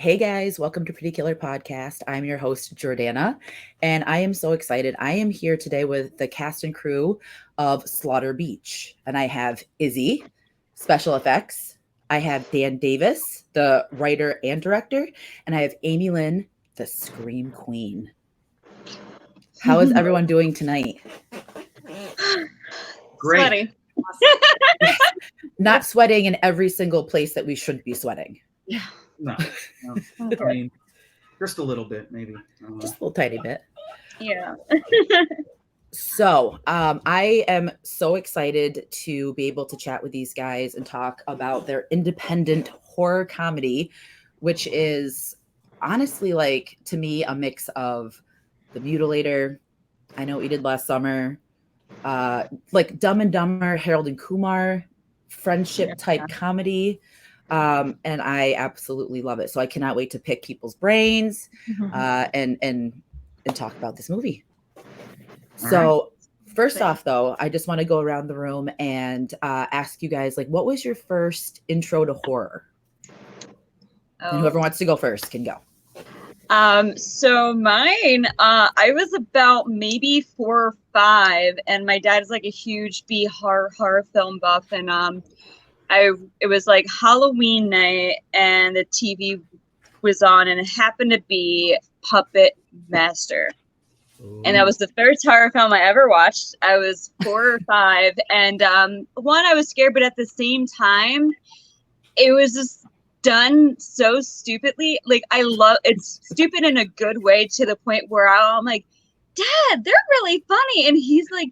Hey guys, welcome to Pretty Killer Podcast. I'm your host, Jordana, and I am so excited. I am here today with the cast and crew of Slaughter Beach, and I have Izzy, special effects. I have Dan Davis, the writer and director, and I have Amy Lynn, the Scream Queen. How is everyone doing tonight? Great. Sweaty. Not sweating in every single place that we should be sweating. No. I mean, just a little bit, maybe. Just a little tiny bit. Yeah. So I am so excited to be able to chat with these guys and talk about their independent horror comedy, which is honestly, like, to me, a mix of The Mutilator, I Know What You Did Last Summer, like Dumb and Dumber, Harold and Kumar, friendship type comedy. And I absolutely love it. So I cannot wait to pick people's brains and talk about this movie. So first off, though, I just want to go around the room and ask you guys, like, what was your first intro to horror? And whoever wants to go first can go. So mine, I was about maybe 4 or 5, and my dad is like a huge horror film buff, and it was like Halloween night, and the TV was on, and it happened to be Puppet Master. Ooh. And that was the first horror film I ever watched. I was 4 or 5, and one, I was scared, but at the same time, it was just done so stupidly. Like, it's stupid in a good way, to the point where I'm like, Dad, they're really funny, and he's like,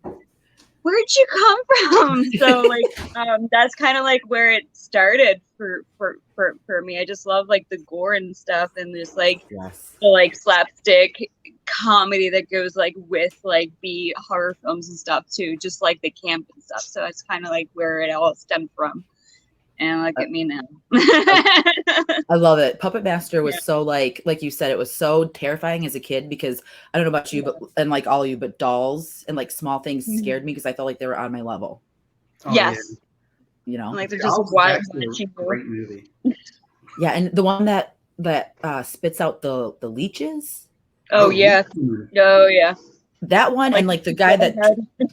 where'd you come from? So like that's kind of like where it started for me. I just love like the gore and stuff, and just like the like slapstick comedy that goes like with like B horror films and stuff too, just like the camp and stuff. So it's kind of like where it all stemmed from. And look at me now. I love it. Puppet Master was so like you said, it was so terrifying as a kid, because I don't know about you, but and like all of you, but dolls and like small things scared me because I felt like they were on my level. Oh, yes. Yeah. You know, like they're just wild. Great movie. Yeah, and the one that spits out the leeches. Oh yeah. Oh yeah. That one, like, and like the guy that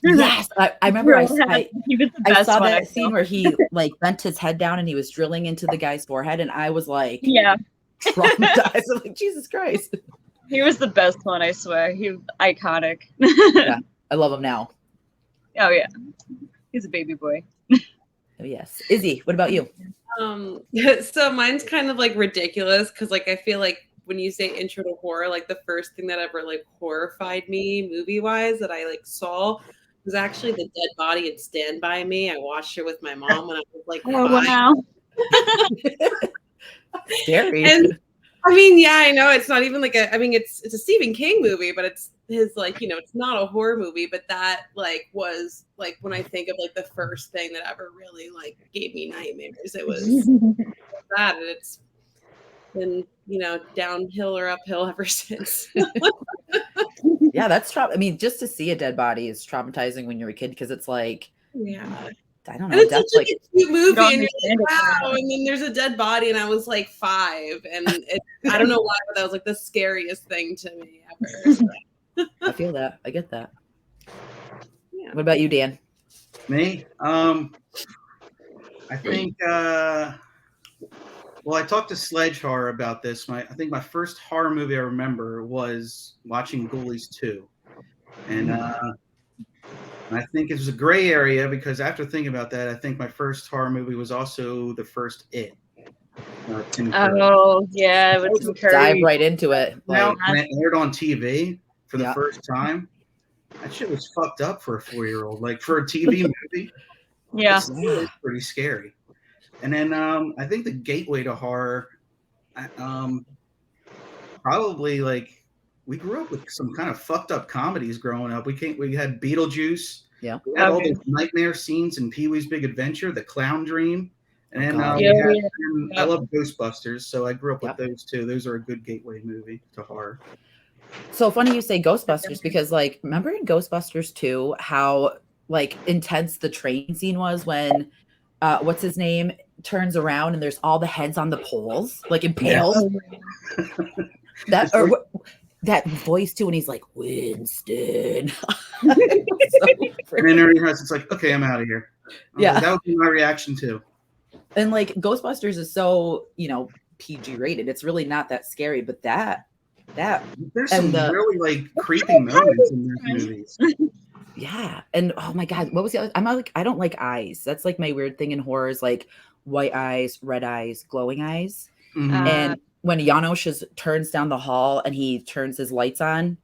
yes, I remember I saw that scene where he like bent his head down and he was drilling into the guy's forehead, and I was like, traumatized. I'm like, Jesus Christ. He was the best one, I swear. He was iconic. Yeah, I love him now. Oh yeah, he's a baby boy. Oh yes. Izzy, what about you? So mine's kind of like ridiculous, because like I feel like when you say intro to horror, like the first thing that ever like horrified me movie wise that I like saw was actually the dead body in Stand By Me. I watched it with my mom when I was like 5. Wow. Scary. And I mean, yeah, I know it's not even like it's a Stephen King movie, but it's his, like, you know, it's not a horror movie, but that like was like, when I think of like the first thing that ever really like gave me nightmares, it was that, and it's been, you know, downhill or uphill ever since. Yeah, that's I mean, just to see a dead body is traumatizing when you're a kid, because it's like, I don't know. And it's such like a cute movie, and you're like, wow, and then there's a dead body, and I was like 5, and I don't know why, but that was like the scariest thing to me ever. So. I feel that. I get that. Yeah. What about you, Dan? Me? I think well, I talked to Sledge Horror about this. I think my first horror movie I remember was watching Ghoulies 2. And I think it was a gray area, because after thinking about that, I think my first horror movie was also the first It. Oh, yeah. Let's dive right into it. Now, when it aired on TV for the first time, that shit was fucked up for a 4-year-old. Like, for a TV movie, yeah, it was pretty scary. And then I think the gateway to horror, probably like, we grew up with some kind of fucked up comedies growing up. We had Beetlejuice. Yeah. We had all those nightmare scenes in Pee-wee's Big Adventure, The Clown Dream. And then I love Ghostbusters, so I grew up with those too. Those are a good gateway movie to horror. So funny you say Ghostbusters, because like, remember in Ghostbusters 2 how like intense the train scene was when what's his name turns around and there's all the heads on the poles, like impaled. Yes. That voice too, when he's like, Winston. So And then everyone else, it's like, okay, I'm out of here. Yeah. Like, that would be my reaction too. And like Ghostbusters is so, PG rated. It's really not that scary, but that There's some really like creepy moments in those movies. Yeah. And oh my God, what was the other? I don't like eyes. That's like my weird thing in horror is like white eyes, red eyes, glowing eyes. Mhm. And when Janos turns down the hall and he turns his lights on,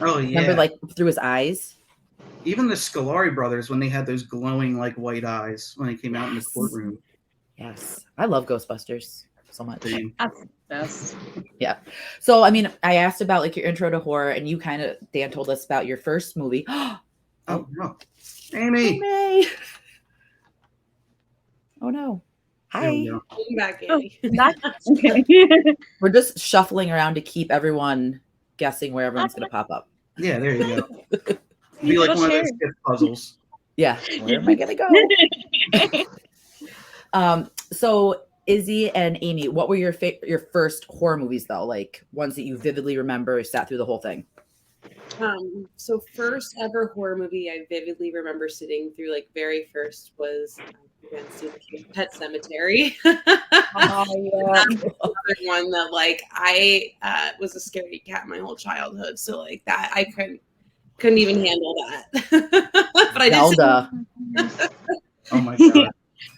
Oh yeah. remember like through his eyes? Even the Scolari brothers, when they had those glowing like white eyes when they came out in the courtroom. Yes. I love Ghostbusters so much. Same. That's the best. Yeah. So, I mean, I asked about like your intro to horror and you Dan told us about your first movie. Oh no. Amy. Amy. Oh no. There we Hi. go. Welcome back, Oh, Amy. that's okay. We're just shuffling around to keep everyone guessing where everyone's going to pop up. Yeah, there you go. Be like one of those skip puzzles. Yeah. Where am I going to go? So Izzy and Amy, what were your first horror movies though? Like ones that you vividly remember, sat through the whole thing? So first ever horror movie I vividly remember sitting through, like very first, was Pet Cemetery. Oh, yeah. Another one that like I was a scaredy cat my whole childhood, so like that I couldn't even handle that. But I did Zelda. Oh my god.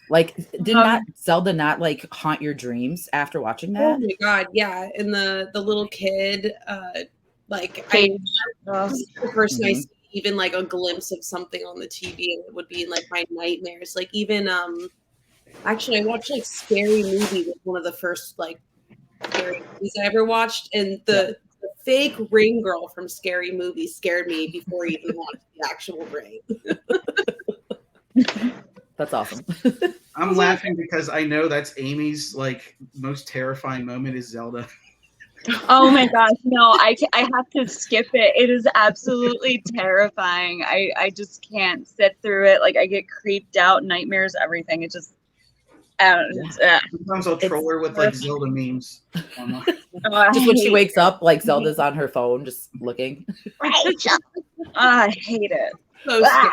Like, did not Zelda not like haunt your dreams after watching that? Oh my god, yeah. And the little kid, like Hey. the person I see even like a glimpse of something on the TV, and it would be in like my nightmares. Like even actually I watched like Scary Movie was one of the first like scary movies I ever watched, and the fake ring girl from Scary Movie scared me before I even watched the actual ring. That's awesome. I'm laughing because I know that's Amy's like most terrifying moment is Zelda. Oh my gosh, no, I have to skip it. It is absolutely terrifying. I just can't sit through it. Like I get creeped out, nightmares, everything. It just, I don't know. Sometimes I'll troll her with like Zelda memes online. Just when she wakes up, like Zelda's on her phone, just looking. I hate it. So scary.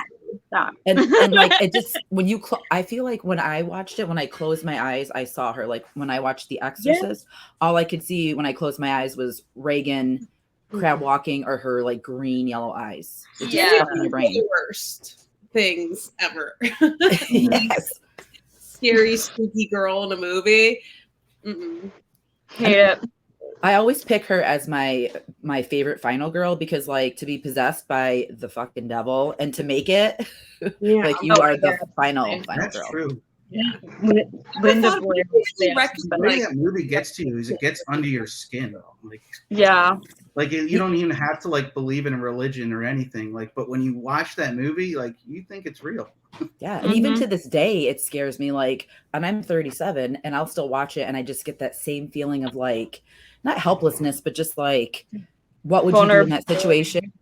Stop. And like it just when you I feel like when I watched it, when I closed my eyes, I saw her. Like when I watched The Exorcist, all I could see when I closed my eyes was Reagan crab walking, or her like green yellow eyes. It just stuck in your brain. The worst things ever. Yes. Scary, spooky girl in a movie. Mm-mm. Hate it. I always pick her as my favorite final girl because like to be possessed by the fucking devil and to make it, Yeah. like you are the final That's girl. true. Yeah. Linda Blair. The way that movie gets to you is it gets under your skin. Like, Yeah. like you don't even have to like believe in a religion or anything. Like, but when you watch that movie, like you think it's real. Yeah. And even to this day, it scares me. Like, and I'm 37 and I'll still watch it. And I just get that same feeling of like, not helplessness, but just like, what would you do in that situation?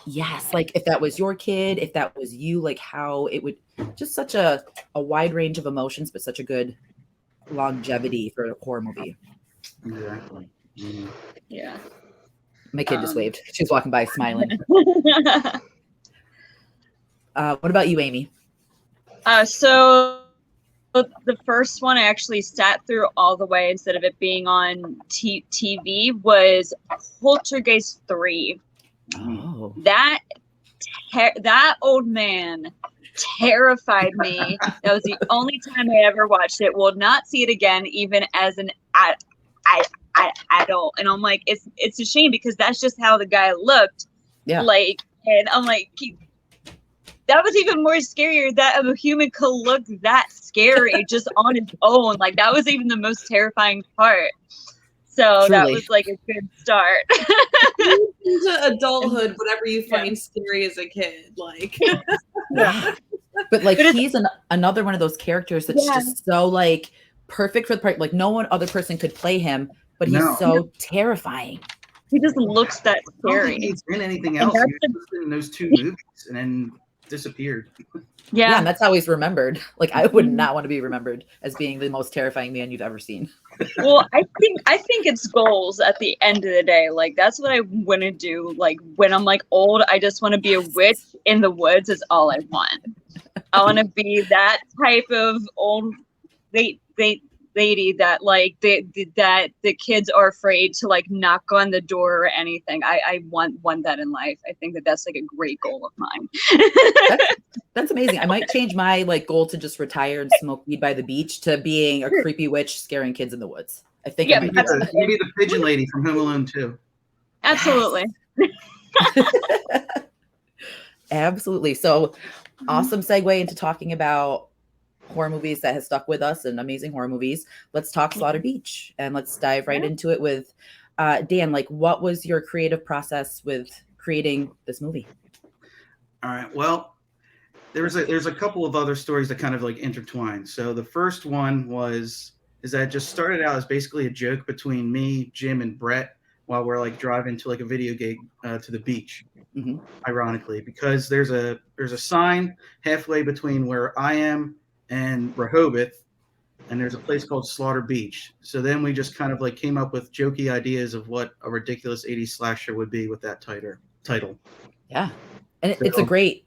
Yes. Like if that was your kid, if that was you, like how it would, just such a wide range of emotions, but such a good longevity for a horror movie. Exactly. Mm-hmm. Yeah. My kid just waved. She was walking by smiling. What about you, Amy? So the first one I actually sat through all the way instead of it being on TV was Poltergeist 3. Oh. That old man terrified me. That was the only time I ever watched it. Will not see it again, even as an adult. And I'm like, it's a shame because that's just how the guy looked. Yeah. Like, and I'm like, that was even more scarier that a human could look that scary just on its own. Like that was even the most terrifying part. So that was like a good start. Into adulthood, whatever you find scary as a kid, like. Yeah. But like he's another one of those characters that's just so like perfect for the part. Like no one other person could play him, but he's so terrifying. He just looks that I don't scary. think he's in anything else. He's just in those two movies, and then disappeared. Yeah, Yeah. and that's how he's remembered. Like I would not want to be remembered as being the most terrifying man you've ever seen. Well, I think it's goals at the end of the day. Like that's what I want to do. Like when I'm like old, I just want to be a witch in the woods is all I want. I want to be that type of old lady that like that the kids are afraid to like knock on the door or anything. I want that in life. I think that's like a great goal of mine. That's amazing. I might change my like goal to just retire and smoke weed by the beach to being a creepy witch scaring kids in the woods. I think Yeah, I might do that. You be the pigeon lady from Home Alone 2. Absolutely. Absolutely. So awesome segue into talking about horror movies that has stuck with us and amazing horror movies. Let's talk Slaughter Beach and let's dive right into it with Dan. Like, what was your creative process with creating this movie? All right. Well, there's a couple of other stories that kind of like intertwine. So the first one is that it just started out as basically a joke between me, Jim, and Brett while we're like driving to like a video gig to the beach. Mm-hmm. Ironically, because there's a sign halfway between where I am and Rehoboth, and there's a place called Slaughter Beach. So then we just kind of like came up with jokey ideas of what a ridiculous 80s slasher would be with that title. Yeah, and it's a great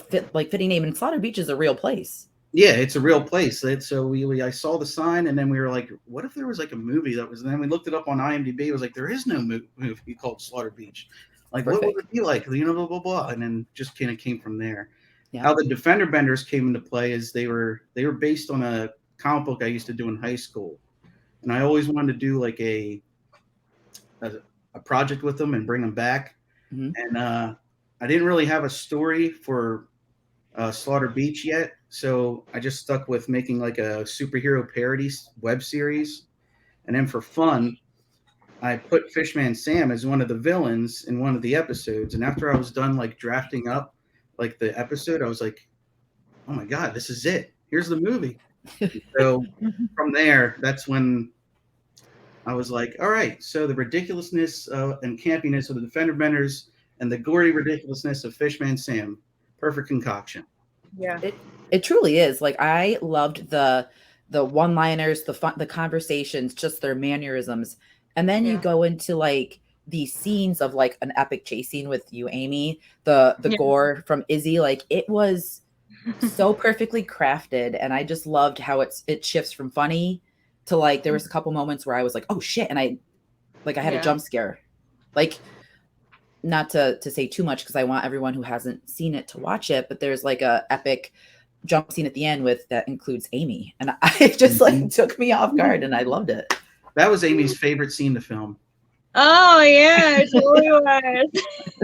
fitting name. And Slaughter Beach is a real place. Yeah, it's a real place. So I saw the sign, and then we were like, what if there was like a movie that was? And then we looked it up on IMDb. It was like, there is no movie called Slaughter Beach. Like, Perfect. What would it be like? You know, blah, blah, blah. And then just kind of came from there. Yeah. How the Defender Benders came into play is they were based on a comic book I used to do in high school. And I always wanted to do like a project with them and bring them back. Mm-hmm. And I didn't really have a story for Slaughter Beach yet. So I just stuck with making like a superhero parody web series. And then for fun, I put Fishman Sam as one of the villains in one of the episodes. And after I was done like drafting up like the episode, I was like, oh my God, this is it. Here's the movie. So from there, that's when I was like, all right, so the ridiculousness and campiness of the Defender Benders and the gory ridiculousness of Fishman Sam. Perfect concoction. Yeah. It truly is. Like I loved the one-liners, the fun, the conversations, just their mannerisms. And then you go into like these scenes of like an epic chase scene with you, Amy, the gore from Izzy. Like it was so perfectly crafted. And I just loved how it shifts from funny to like, there was a couple moments where I was like, oh shit. And I had a jump scare. Like, not to say too much because I want everyone who hasn't seen it to watch it, but there's like a epic jump scene at the end that includes Amy. And it just like took me off guard and I loved it. That was Amy's favorite scene to film. Oh yeah, it totally was.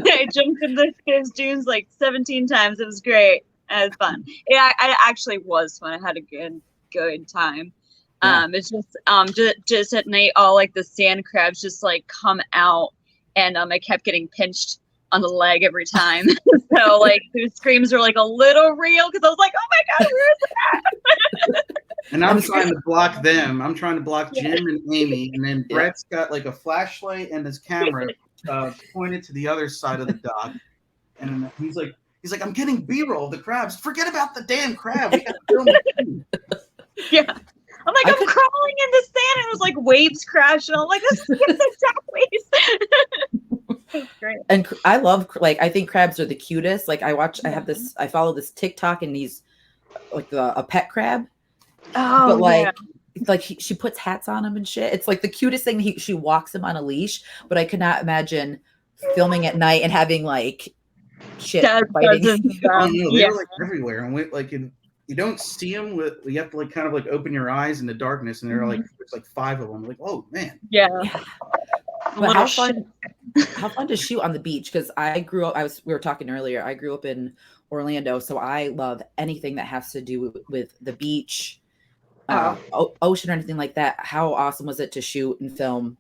I jumped in those dunes like 17 times. It was great. It was fun. Yeah, I actually was fun. I had a good time. Yeah. It's just at night, all like the sand crabs just like come out, and I kept getting pinched on the leg every time. So like the screams were like a little real because I was like, oh my God, where is that? And I'm trying to block them. I'm trying to block Jim and Amy. And then Brett's got like a flashlight and his camera pointed to the other side of the dock. And he's like, I'm getting B-roll of the crabs. Forget about the damn crab. We got to film it. Yeah. I'm like, I'm crawling in the sand, and it was like waves crashing. I'm like, this is the exact place. That's great. And I love, like, I think crabs are the cutest. Like I follow this TikTok, and he's like a pet crab. Oh, but like she puts hats on him and shit. It's like the cutest thing. She walks him on a leash, but I could not imagine filming at night and having like shit biting. They're like everywhere, and you don't see them. You have to like kind of like open your eyes in the darkness, and they're like there's like 5 of them. Like, oh man, yeah. But how fun to shoot on the beach? Because I grew up. We were talking earlier. I grew up in Orlando, so I love anything that has to do with the beach. Ocean or anything like that. How awesome was it to shoot and film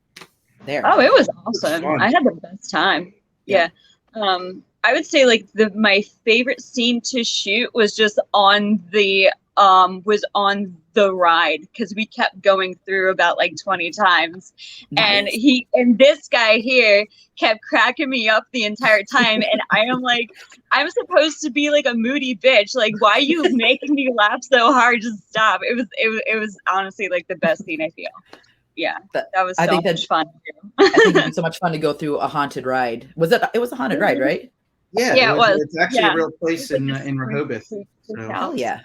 there? Oh, it was awesome. I had the best time. Yeah. I would say like my favorite scene to shoot was just on the was on the ride because we kept going through about like 20 times. Nice. And this guy here kept cracking me up the entire time. And I am like, I'm supposed to be like a moody bitch. Like, why are you making me laugh so hard? Just stop. It was honestly like the best scene, I feel. Yeah, that was so much fun. I think it'd be so much fun to go through a haunted ride. It was a haunted ride, right? Yeah, it was. It's actually a real place in Rehoboth. So. Hell yeah.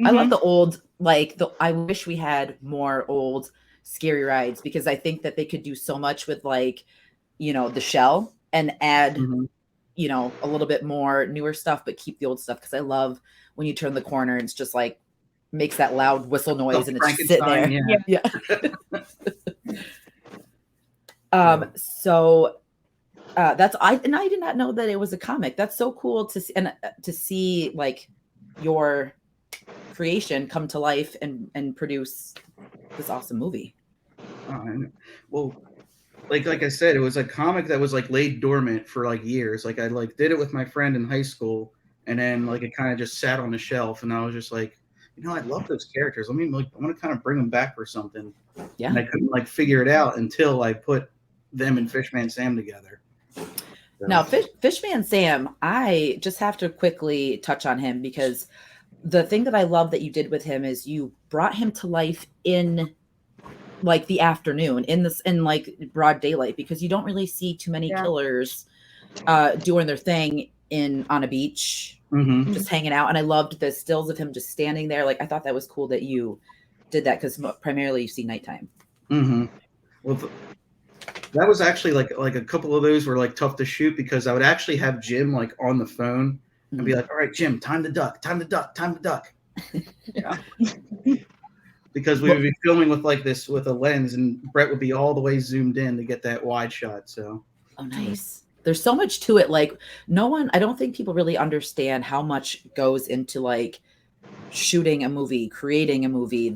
I love the old, I wish we had more old scary rides because I think that they could do so much with like, the shell and add, a little bit more newer stuff, but keep the old stuff. Cause I love when you turn the corner and it's just like makes that loud whistle noise and it's just sitting there. Yeah. So I did not know that it was a comic. That's so cool to see, and to see like your creation come to life and produce this awesome movie. Well, like I said, it was a comic that was like laid dormant for like years. Like I did it with my friend in high school, and then like it kind of just sat on the shelf, and I was just like, I love those characters. I want to kind of bring them back for something. Yeah. And I couldn't like figure it out until I put them and Fishman Sam together. So. Now, Fishman Sam, I just have to quickly touch on him because the thing that I love that you did with him is you brought him to life in like the afternoon, in like broad daylight, because you don't really see too many killers doing their thing on a beach, just hanging out. And I loved the stills of him just standing there. Like I thought that was cool that you did that because primarily you see nighttime. Well, that was actually like a couple of those were like tough to shoot because I would actually have Jim like on the phone and be like, all right, Jim, time to duck. Yeah. Because we would be filming with a lens and Brett would be all the way zoomed in to get that wide shot. So. Oh, nice. There's so much to it. Like I don't think people really understand how much goes into like shooting a movie, creating a movie,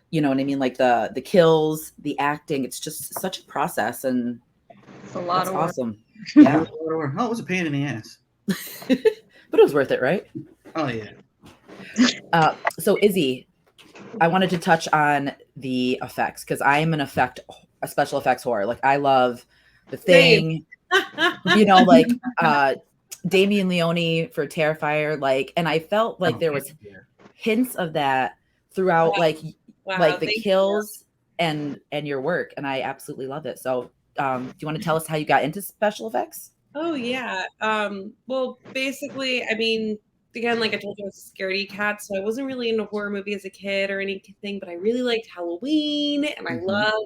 you know what I mean? Like the kills, the acting, it's just such a process and it's a lot of work. Awesome. Yeah. Oh, it was a pain in the ass. But it was worth it, right? Oh yeah. So Izzy, I wanted to touch on the effects because I am a special effects whore. Like I love The Thing, like Damien Leone for Terrifier, and I felt like there was hints of that throughout the kills and your work, and I absolutely love it. So do you want to tell us how you got into special effects? Oh yeah. Well, basically, I mean, again, like I told you, I was a scaredy cat, so I wasn't really into horror movie as a kid or anything, but I really liked Halloween, and I loved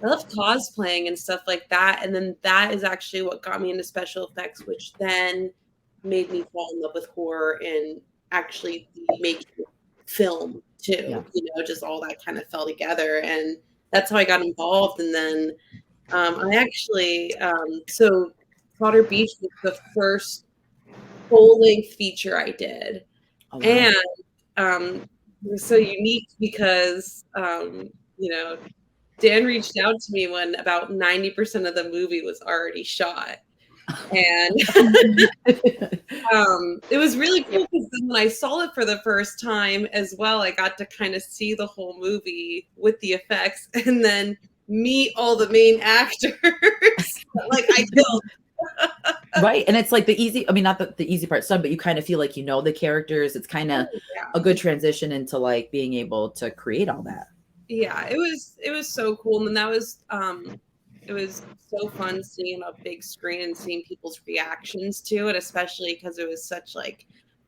cosplaying and stuff like that. And then that is actually what got me into special effects, which then made me fall in love with horror and actually making film too. Just all that kind of fell together, and that's how I got involved. And then I actually so Potter Beach was the first full-length feature I did. Oh, wow. And it was so unique because Dan reached out to me when about 90% of the movie was already shot. And it was really cool because when I saw it for the first time as well, I got to kind of see the whole movie with the effects and then meet all the main actors like I killed. Right. And it's like the easy, I mean, not the easy part's done, but you kind of feel like the characters. It's kind of a good transition into like being able to create all that. Yeah, it was so cool. And then that was it was so fun seeing a big screen and seeing people's reactions to it, especially because it was such like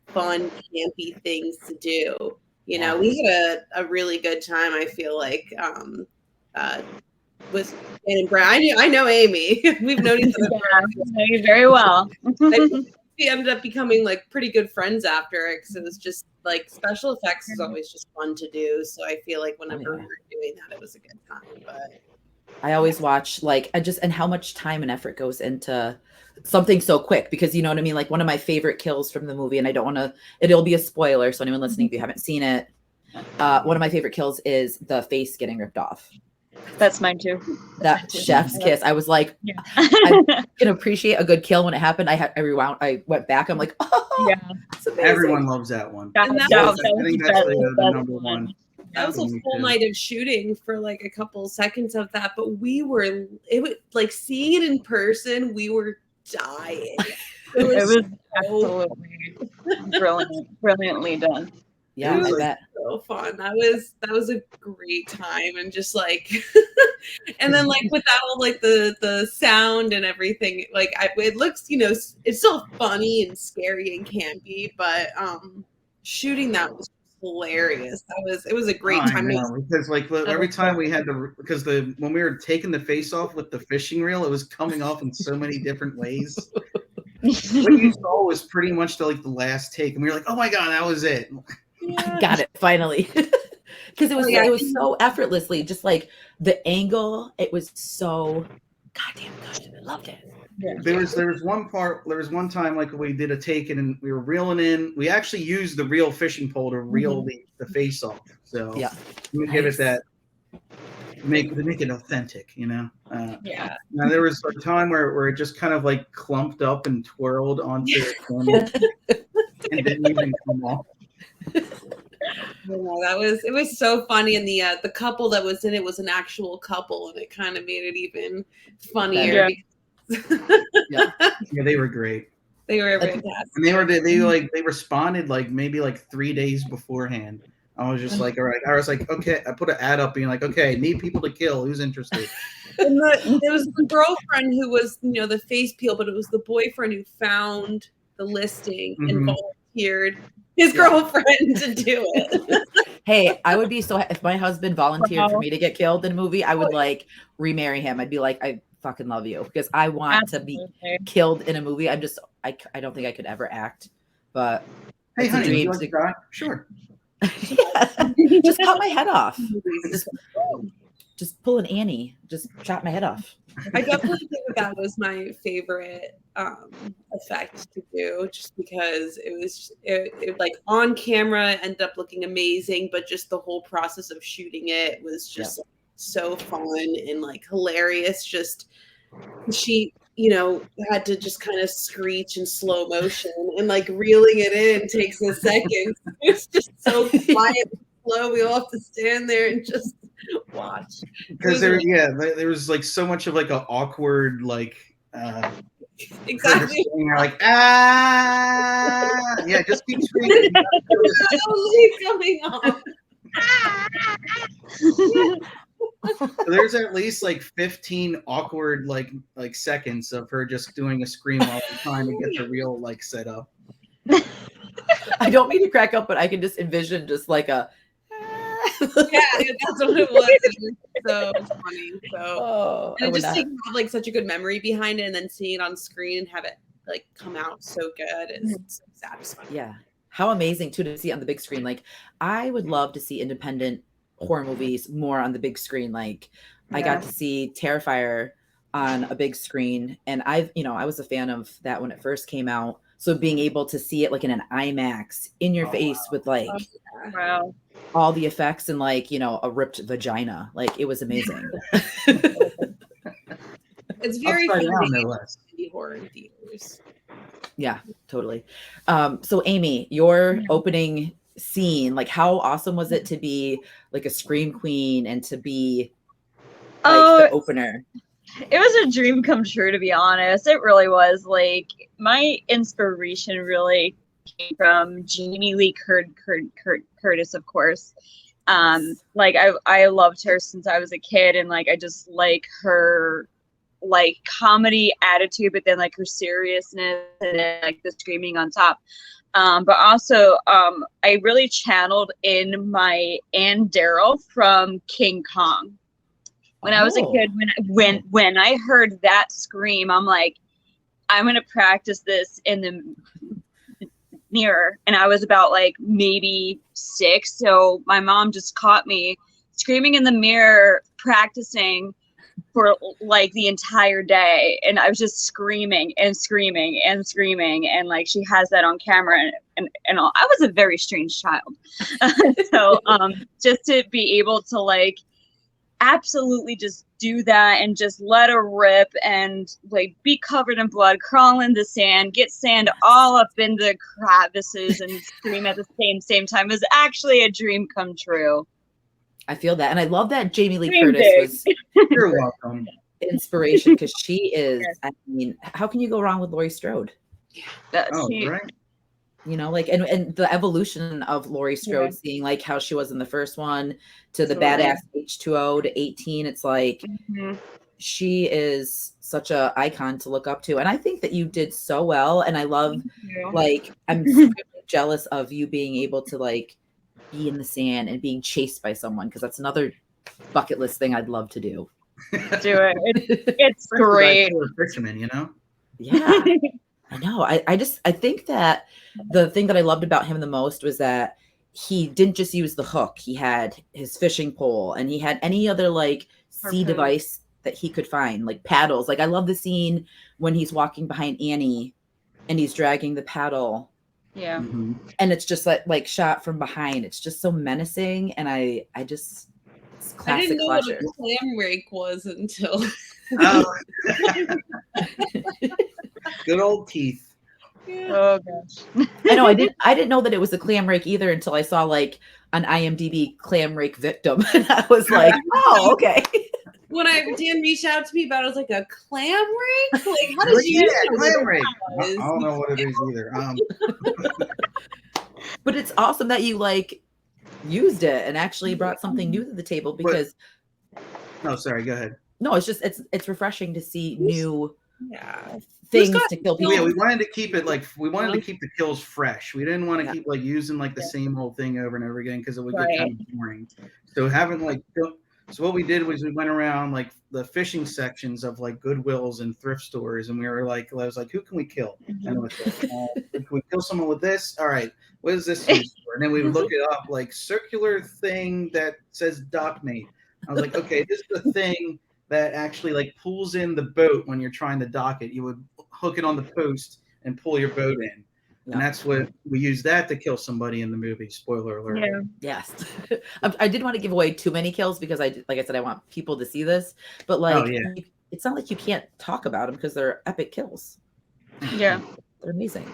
fun, campy things to do. We had a really good time, I feel like, with Dan and Brad. I know Amy. We've known each other very well. We ended up becoming like pretty good friends after it because it was just like special effects is always just fun to do. So I feel like whenever we were doing that, it was a good time. But I always watch and how much time and effort goes into something so quick because you know what I mean? Like one of my favorite kills from the movie, and I don't want to, it'll be a spoiler. So anyone listening, if you haven't seen it, one of my favorite kills is the face getting ripped off. That's mine too. That chef's kiss. I was like, Yeah. I can appreciate a good kill when it happened. I went back. I'm like, oh, Yeah. it's amazing. Everyone loves that one. That And that was I think that's the best number one. That was a Me full too. night of shooting for like a couple seconds of that, but it was like seeing it in person, we were dying. It was absolutely brilliantly done. Yeah, I bet. so fun. That was a great time, and just like and then like with that all like the sound and everything, like it looks, you know, it's still funny and scary and campy, but shooting that was hilarious. It was a great time. Because like every time we had when we were taking the face off with the fishing reel, it was coming off in so many different ways. What you saw was pretty much the last take, and we were like, "Oh my god, that was it!" I got it finally. Because it was so effortlessly, just like the angle. It was so goddamn good. I loved it. Yeah. There was one time like we did a take and we were reeling in. We actually used the real fishing pole to reel the face off. So yeah, we give it that. Make it authentic, you know. Yeah. Now there was a time where it just kind of like clumped up and twirled onto it and didn't even come off. It was so funny, and the couple that was in it was an actual couple, and it kind of made it even funnier. Yeah, they were great. They were fantastic, and they responded like maybe like 3 days beforehand. I was just like, all right. I was like, okay. I put an ad up being like, okay, need people to kill. Who's interested? And there was the girlfriend who was, you know, the face peel, but it was the boyfriend who found the listing and volunteered his girlfriend to do it. Hey, I would be so if my husband volunteered for me to get killed in a movie, I would like remarry him. I'd be like, I fucking love you because I want to be killed in a movie. I don't think I could ever act, but hey, honey, would you like to die? Sure. Yeah. Just cut my head off. Just pull an Annie. Just chop my head off. I definitely think that was my favorite effect to do, just because it like on camera ended up looking amazing, but just the whole process of shooting it was just so fun and like hilarious. Just she, you know, had to just kind of screech in slow motion, and like reeling it in takes a second. It's just so quiet and slow. We all have to stand there and just watch. Because there was like so much of like an awkward like exactly like yeah, just keep screaming. Coming off. There's at least like 15 awkward like seconds of her just doing a scream all the time to get the reel like set up. I don't mean to crack up, but I can just envision just like a yeah, that's what it was. It was so funny. So and just to have like such a good memory behind it, and then seeing it on screen and have it like come out so good is so satisfying. Yeah, how amazing too to see it on the big screen. Like I would love to see independent horror movies more on the big screen. Like I got to see Terrifier on a big screen, and I was a fan of that when it first came out. So being able to see it like in an IMAX in your face with like all the effects and like, you know, a ripped vagina, like it was amazing. It's very fun indie horror in theaters. Yeah, totally. So Amy, your opening scene, like how awesome was it to be like a scream queen and to be like the opener? It was a dream come true, to be honest. It really was. Like my inspiration really came from Jamie Lee Curtis, of course. Like I loved her since I was a kid, and like I just like her like comedy attitude, but then like her seriousness and then like the screaming on top. But also I really channeled in my Ann Darrow from King Kong. When I was a kid, when I heard that scream, I'm like, I'm gonna practice this in the mirror. And I was about like maybe 6, so my mom just caught me screaming in the mirror, practicing for like the entire day, and I was just screaming and screaming and screaming, and like she has that on camera and all. I was a very strange child, so just to be able to like absolutely just do that and just let her rip and like be covered in blood, crawl in the sand, get sand all up in the crevices and scream at the same time is actually a dream come true. I feel that. And I love that Jamie Lee Dream Curtis big. was You're welcome. inspiration because she is, Yes. I mean, how can you go wrong with Laurie Strode? Oh, She- right. You know, like, and the evolution of Laurie Strode, Yeah. seeing like how she was in the first one to the Absolutely. badass H2O to 18. It's like, Mhm. she is such a icon to look up to. And I think that you did so well. And I love, Thank you. like, I'm super jealous of you being able to like be in the sand and being chased by someone, because that's another bucket list thing I'd love to do. Do it. It's great. For a fisherman, you know. Yeah, I know. I think that the thing that I loved about him the most was that he didn't just use the hook. He had his fishing pole, and he had any other like sea Harpoon. device that he could find, like paddles. Like, I love the scene when he's walking behind Annie and he's dragging the paddle, Yeah. Mm-hmm. and it's just like shot from behind. It's just so menacing, and I just, it's I classic didn't know what slasher. a clam rake was until Oh. Good old teeth. Oh gosh. I know. I didn't know that it was a clam rake either until I saw like an IMDb clam rake victim. And I was like, oh, okay. when Dan reached out to me about it, I was like, a clam rake? Like, how did Like, you yeah, know clam what rake. that I was? don't know what it is either. But it's awesome that you like used it and actually brought something new to the table, because No, sorry. Go ahead. no, it's just it's refreshing to see new Yeah. things got to kill Yeah, people. we wanted to keep it like we wanted to keep the kills fresh. We didn't want to Yeah. keep like using like the Yeah. same old thing over and over again because it would Right. get kind of boring. So having like so what we did was we went around like the fishing sections of like Goodwills and thrift stores, and we were like, I was like, who can we kill? And it was like, can we kill someone with this? All right, what is this used for? And then we would look it up, like circular thing that says dock mate. I was like, okay, this is the thing that actually like pulls in the boat when you're trying to dock it. You would hook it on the post and pull your boat in. Yeah. And that's what we used that to kill somebody in the movie. Spoiler alert. Yeah. Yes. I didn't want to give away too many kills because like I said, I want people to see this, but like, yeah. it's not like you can't talk about them because they're epic kills. Yeah. They're amazing.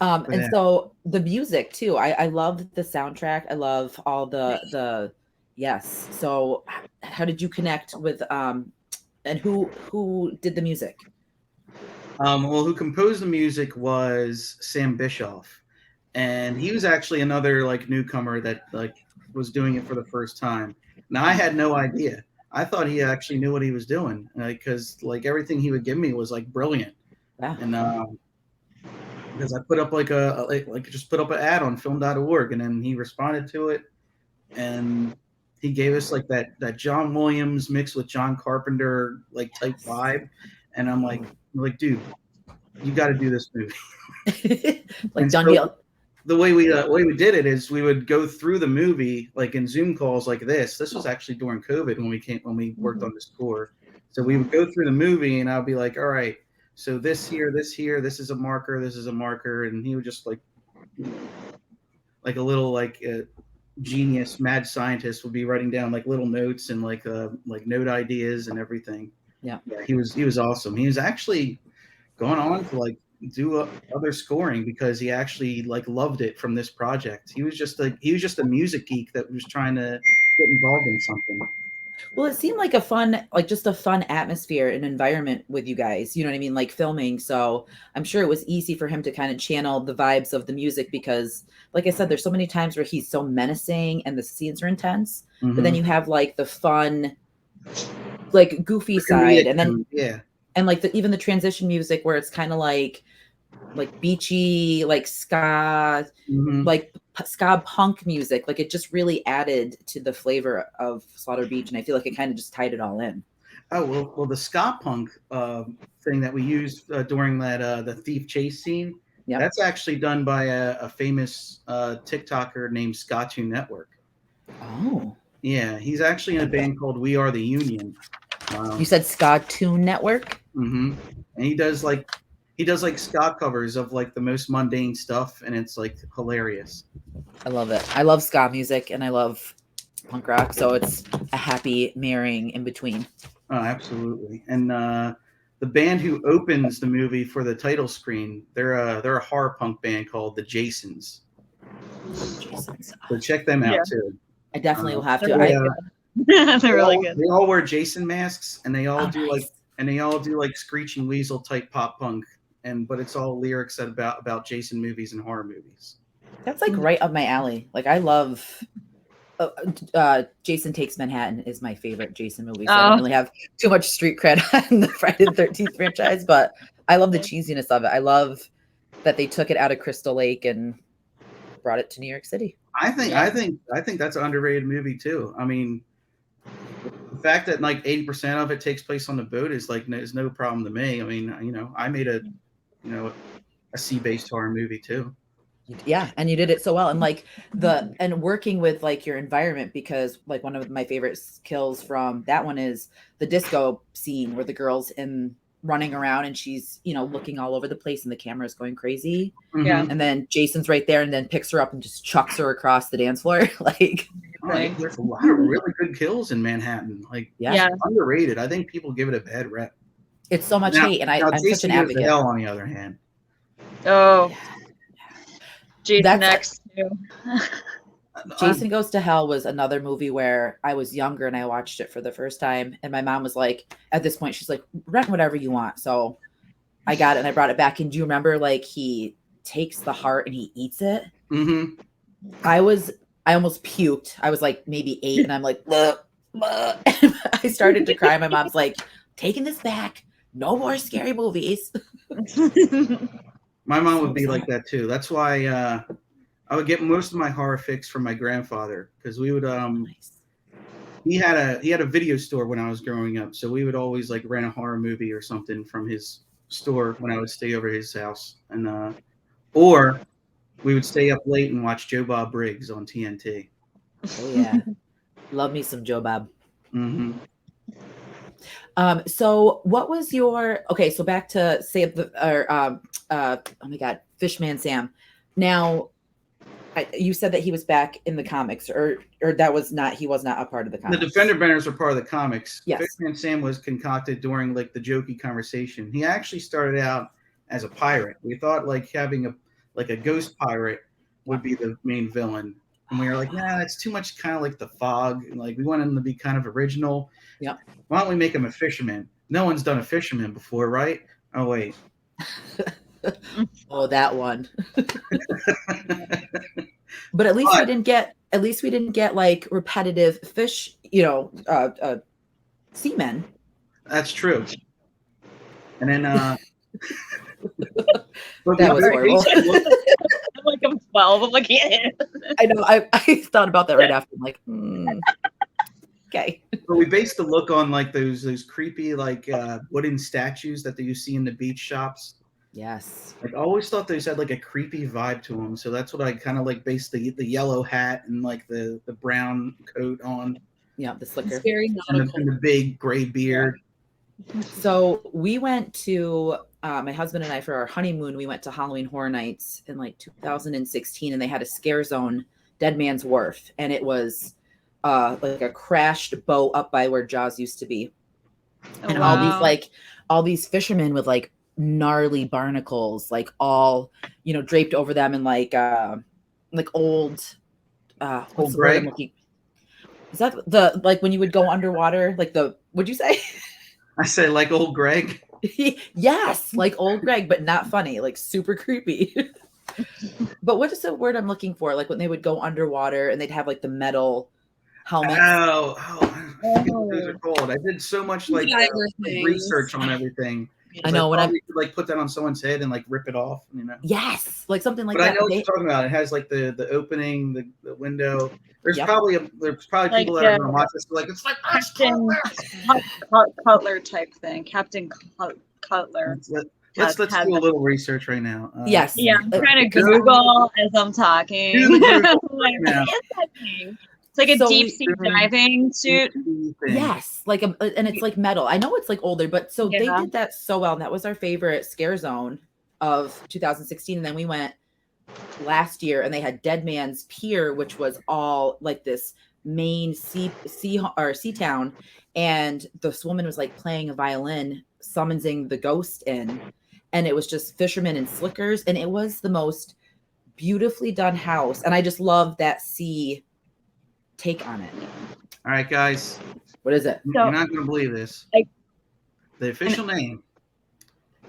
And so the music too, I love the soundtrack. I love all the yes. So how did you connect with and who did the music? Well, who composed the music was Sam Bischoff, and he was actually another like newcomer that like was doing it for the first time. Now I had no idea. I thought he actually knew what he was doing because like everything he would give me was like brilliant. Wow. And because I put up like just put up an ad on film.org, and then he responded to it, and he gave us like that John Williams mixed with John Carpenter like type vibe, and I'm like, dude, you got to do this movie. Like And John so Hill. the way we did it is we would go through the movie like in Zoom calls like this. This was actually during COVID when we worked on the score. So we would go through the movie, and I'll be like, all right, so this here, this is a marker, this is a marker, and he would just like a little like genius mad scientist would be writing down like little notes and like note ideas and everything. Yeah, he was awesome. He was actually going on to like do other scoring because he actually like loved it from this project. He was just a music geek that was trying to get involved in something. well, it seemed like a fun atmosphere and environment with you guys, you know what I mean, like filming. So I'm sure it was easy for him to kind of channel the vibes of the music because, like I said, there's so many times where he's so menacing and the scenes are intense, but then you have like the fun, like goofy side, and then and like even the transition music where it's kind of like beachy, like ska, like ska punk music. Like it just really added to the flavor of Slaughter Beach, and I feel like it kind of just tied it all in. Oh well, the ska punk thing that we used during that the thief chase scene, that's actually done by a famous TikToker named Ska2 Network. Oh, yeah, he's actually in a band called We Are the Union. You said Ska2 Network? And he does like ska covers of like the most mundane stuff, and it's like hilarious. I love it. I love ska music, and I love punk rock. So it's a happy marrying in between. Oh, absolutely. And the band who opens the movie for the title screen, they're a horror punk band called the Jasons. Jason's. So check them out too. I definitely will have to. They're They, They're really good. They all wear Jason masks, and they all do nice. like Screeching Weasel type pop punk, but it's all lyrics about Jason movies and horror movies. That's like right up my alley. Like I love Jason Takes Manhattan is my favorite Jason movie. So I don't really have too much street cred on the Friday the 13th franchise, but I love the cheesiness of it. I love that they took it out of Crystal Lake and brought it to New York City. I think that's an underrated movie too. I mean, the fact that like 80% of it takes place on the boat is no problem to me. I mean, I made a sea-based horror movie too. Yeah, and you did it so well. And like and working with like your environment, because like one of my favorite kills from that one is the disco scene where the girl's running around and she's looking all over the place and the camera is going crazy. Yeah. And then Jason's right there and then picks her up and just chucks her across the dance floor. Like there's a lot of really good kills in Manhattan. Like underrated. I think people give it a bad rep. It's so much hate, and I'm such an advocate. Hell, on the other hand. Oh. Jason X too. Jason Goes to Hell was another movie where I was younger and I watched it for the first time. And my mom was like, at this point, she's like, rent whatever you want. So I got it and I brought it back. And do you remember like he takes the heart and he eats it? Mm-hmm. I almost puked. I was like maybe 8 and I'm like, bleh, bleh. I started to cry. My mom's like, taking this back. No more scary movies. My mom would be like that too. That's why I would get most of my horror fix from my grandfather, because we would he had a video store when I was growing up, so we would always like rent a horror movie or something from his store when I would stay over his house, and or we would stay up late and watch Joe Bob Briggs on TNT. Oh yeah, love me some Joe Bob. Mm-hmm. So what was your so back to oh my God, Fishman Sam. Now, you said that he was back in the comics, or that was not, he was not a part of the comics. The Defender Benders were part of the comics. Yes. Fishman Sam was concocted during like the jokey conversation. He actually started out as a pirate. We thought like having a ghost pirate would be the main villain. And we were like, nah, that's too much kind of like the Fog. Like we want him to be kind of original. Yeah. Why don't we make him a fisherman? No one's done a fisherman before, right? Oh wait. Oh, that one. But at least we didn't get like repetitive fish, seamen. That's true. And then that was horrible. I'm like, I'm 12. I'm like, yeah. I know. I thought about that right after. I'm like, okay. But we based the look on like those creepy like wooden statues that you see in the beach shops. Yes. Like I always thought those had like a creepy vibe to them, so that's what I kind of like based the yellow hat and like the brown coat on. Yeah, the slicker. It's very nautical. And the big gray beard. So we went to my husband and I, for our honeymoon, we went to Halloween Horror Nights in like 2016, and they had a scare zone, Dead Man's Wharf, and it was like a crashed boat up by where Jaws used to be, and all these fishermen with like gnarly barnacles, like all draped over them, and like old Old Greg. Is that the like when you would go underwater, like what'd you say? I say like old Greg. Yes, like old Greg, but not funny, like super creepy. But what is the word I'm looking for? Like when they would go underwater and they'd have like the metal helmets. Oh, I forget what those are called. I did so much like research on everything. I know when I could like put that on someone's head and like rip it off, Yes, like something like but that. I know what you're talking about. It has like the opening, the window. There's probably like, people that are going to watch this like it's like Captain Cutler type thing. Captain Cutler. Let's do a little research right now. Yes. Yeah, I'm trying to Google as I'm talking. Like, what is that thing? It's like a deep sea diving suit. Yes, like and it's like metal. I know it's like older, but so they did that so well, and that was our favorite scare zone of 2016. And then we went last year, and they had Dead Man's Pier, which was all like this main sea town, and this woman was like playing a violin, summoning the ghost in, and it was just fishermen and slickers, and it was the most beautifully done house, and I just love that sea take on it. All right, guys. What is it? You're not going to believe this. The official name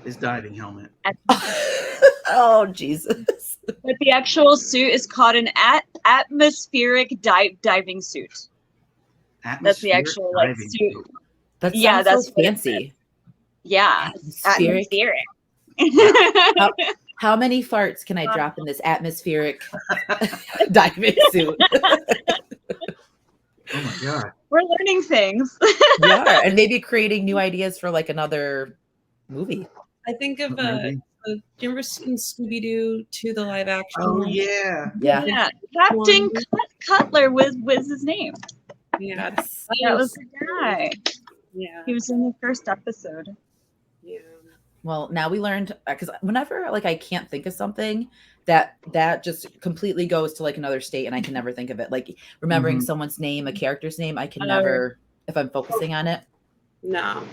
is diving helmet. Oh, Jesus. But the actual suit is called an atmospheric diving suit. That's the actual like suit. That sounds that's so fancy. Yeah, atmospheric. How many farts can I drop in this atmospheric diving suit? Oh my God. We're learning things. We are, and maybe creating new ideas for like another movie. I think of do you remember in Scooby-Doo to the live action? Oh yeah. Captain Cutler was his name. Yeah, that was the guy. Yeah, he was in the first episode. Yeah. Well, now we learned, because whenever like I can't think of something, that just completely goes to like another state, and I can never think of it. Like remembering someone's name, a character's name, I can never, if I'm focusing on it. No,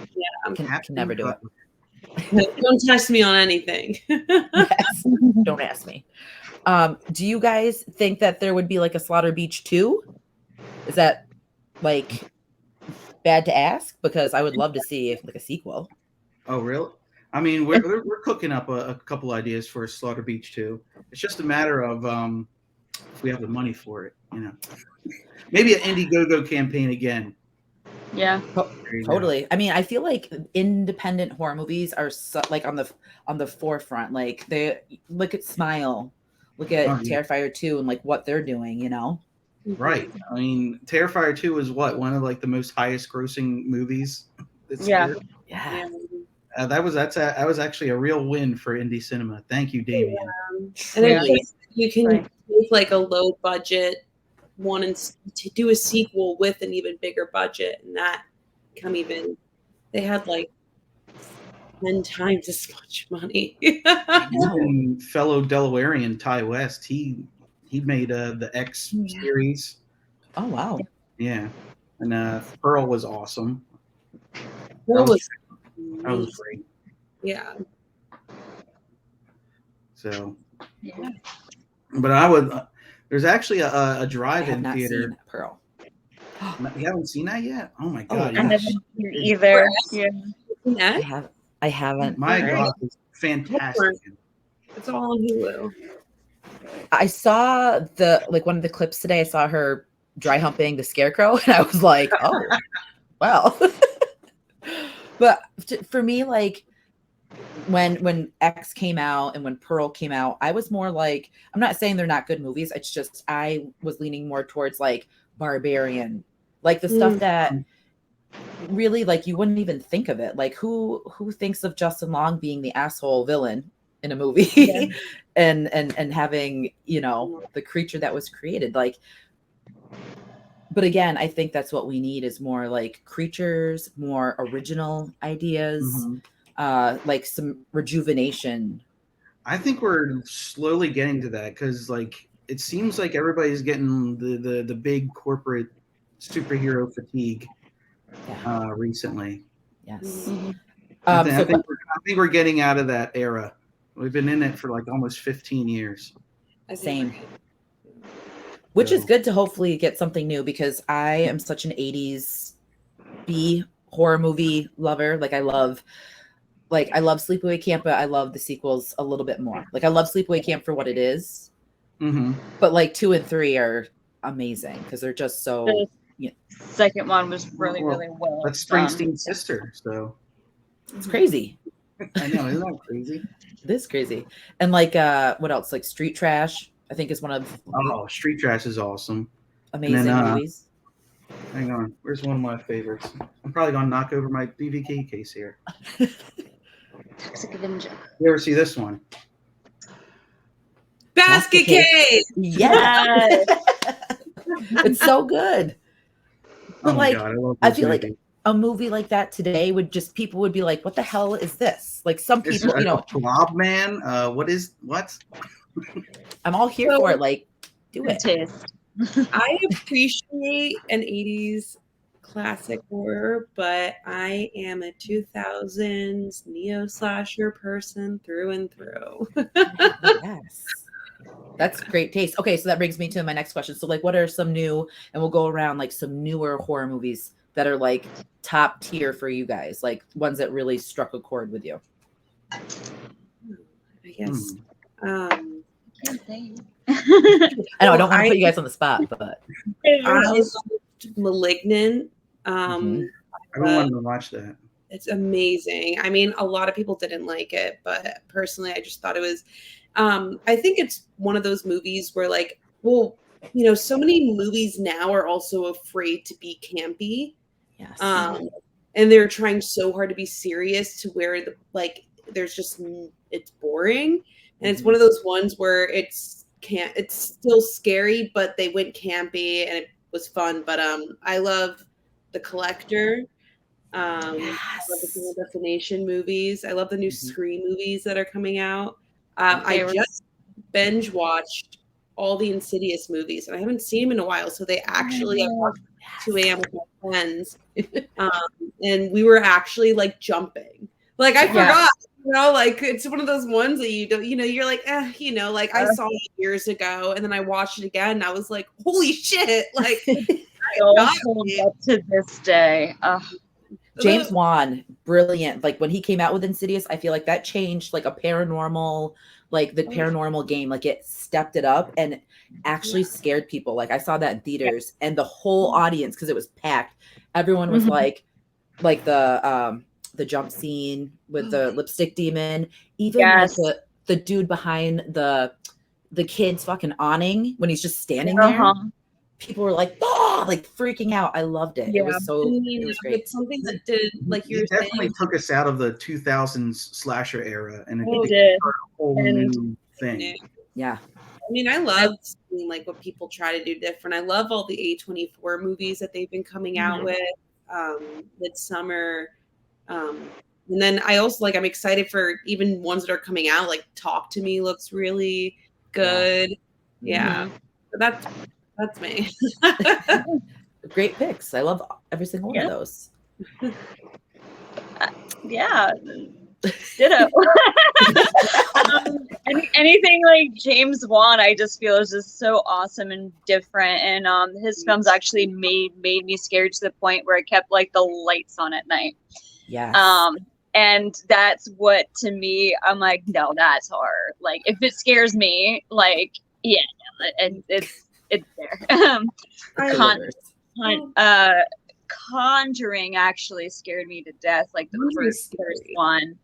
I can never do it. Don't test me on anything. Yes. Don't ask me. Do you guys think that there would be like a Slaughter Beach 2? Is that like bad to ask? Because I would love to see like a sequel. Oh, really? I mean, we're cooking up a couple ideas for Slaughter Beach 2. It's just a matter of if we have the money for it, you know. Maybe an Indiegogo campaign again. Yeah, totally. I mean, I feel like independent horror movies are like on the forefront. Like they look at Smile, look at Terrifier 2, and like what they're doing, you know. Right. I mean, Terrifier 2 is one of like the most highest grossing movies this year. Yeah. That was actually a real win for indie cinema. Thank you, Damien. And then you can make like a low budget one and to do a sequel with an even bigger budget, and that come even. They had like 10 times as much money. Even fellow Delawarean Ty West, he made the X series. Oh wow. Yeah, and Pearl was awesome. Pearl was great. Yeah. So, but I would. There's actually a drive-in theater. Pearl. You haven't seen that yet? Oh my God! I haven't seen either. Yeah. I haven't. My God, it's fantastic. It's all on Hulu. I saw one of the clips today. I saw her dry humping the scarecrow, and I was like, oh, wow. But for me, like when X came out and when Pearl came out, I was more like, I'm not saying they're not good movies. It's just I was leaning more towards like Barbarian, like the stuff that really like you wouldn't even think of it. Like who thinks of Justin Long being the asshole villain in a movie and having, you know, the creature that was created, like. But again, I think that's what we need is more like creatures, more original ideas, like some rejuvenation. I think we're slowly getting to that because, like, it seems like everybody's getting the big corporate superhero fatigue recently. Yes. I think we're getting out of that era. We've been in it for like almost 15 years. Same. Which is good to hopefully get something new because I am such an 80s B horror movie lover. Like I love Sleepaway Camp, but I love the sequels a little bit more. Like I love Sleepaway Camp for what it is. But like 2 and 3 are amazing because they're just so. The second one was really well. That's Springsteen's sister, so it's crazy. I know, isn't that crazy? It is crazy. And like what else? Like Street Trash, I think is one of Street Trash is awesome. Amazing movies. Hang on, where's one of my favorites? I'm probably gonna knock over my DVD case here. Toxic Avenger. You ever see this one? Basket Case. Yes. It's so good. But my God, I feel like a movie like that today would just people would be like, "What the hell is this?" Like some people, you know, Blob Man. What? I'm all here for it. Like, do it. I appreciate say an 80s classic horror, but I am a 2000s neo slasher person through and through. Yes. That's great taste. Okay, so that brings me to my next question. So like what are some new, and we'll go around like some newer horror movies that are like top tier for you guys, like ones that really struck a chord with you? I guess. Can't think. I know I don't want to put you guys on the spot, but I loved Malignant. Mhm. I've been wanting to watch that. It's amazing. I mean, a lot of people didn't like it, but personally, I just thought it was. I think it's one of those movies where, like, well, you know, so many movies now are also afraid to be campy, yes. and they're trying so hard to be serious to where there's just it's boring, and it's one of those ones where it's still scary, but they went campy and it was fun. But I love The Collector. I love the Final Destination movies. I love the new Scream movies that are coming out. I just binge watched all the Insidious movies, and I haven't seen them in a while. So they actually, I watched 2 a.m. with my friends, and we were actually like jumping. Like I forgot, you know, like it's one of those ones that you don't, you know, you're like, you know, like I saw it years ago, and then I watched it again, and I was like, holy shit, like Still hold up to this day. James Wan, brilliant. Like when he came out with Insidious, I feel like that changed like a paranormal, like the paranormal game. Like it stepped it up and actually scared people. Like I saw that in theaters and the whole audience, because it was packed. Everyone was like the jump scene with the lipstick demon, even like the dude behind the kid's fucking awning when he's just standing there. People were like, oh, like freaking out. I loved it. It was so it was great. It's something that did, like you were definitely saying, took us out of the 2000s slasher era, and it It became did. a whole new thing. Yeah. I mean, I love seeing like what people try to do different. I love all the A24 movies that they've been coming out with, Midsummer. And then I also I'm excited for even ones that are coming out. Like Talk to Me looks really good. Yeah. So that's me. Great picks. I love every single one of those. Yeah. Ditto. Anything like James Wan, I just feel is just so awesome and different. And his films actually made me scared to the point where I kept like the lights on at night. Yeah. And that's what, to me, I'm like, no, that's horror. Like if it scares me, like and it's there. Conjuring actually scared me to death, like the first one.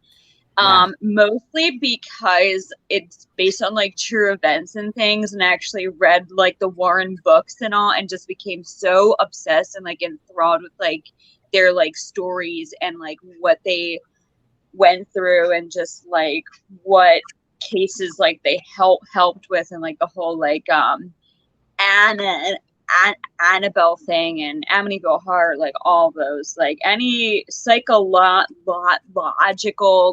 Mostly because it's based on like true events and things, and I actually read like the Warren books and all, and just became so obsessed and like enthralled with like their like stories and like what they went through and just like what cases like they helped with, and like the whole like Annabelle thing and Amityville Horror, like all those, like any psychological,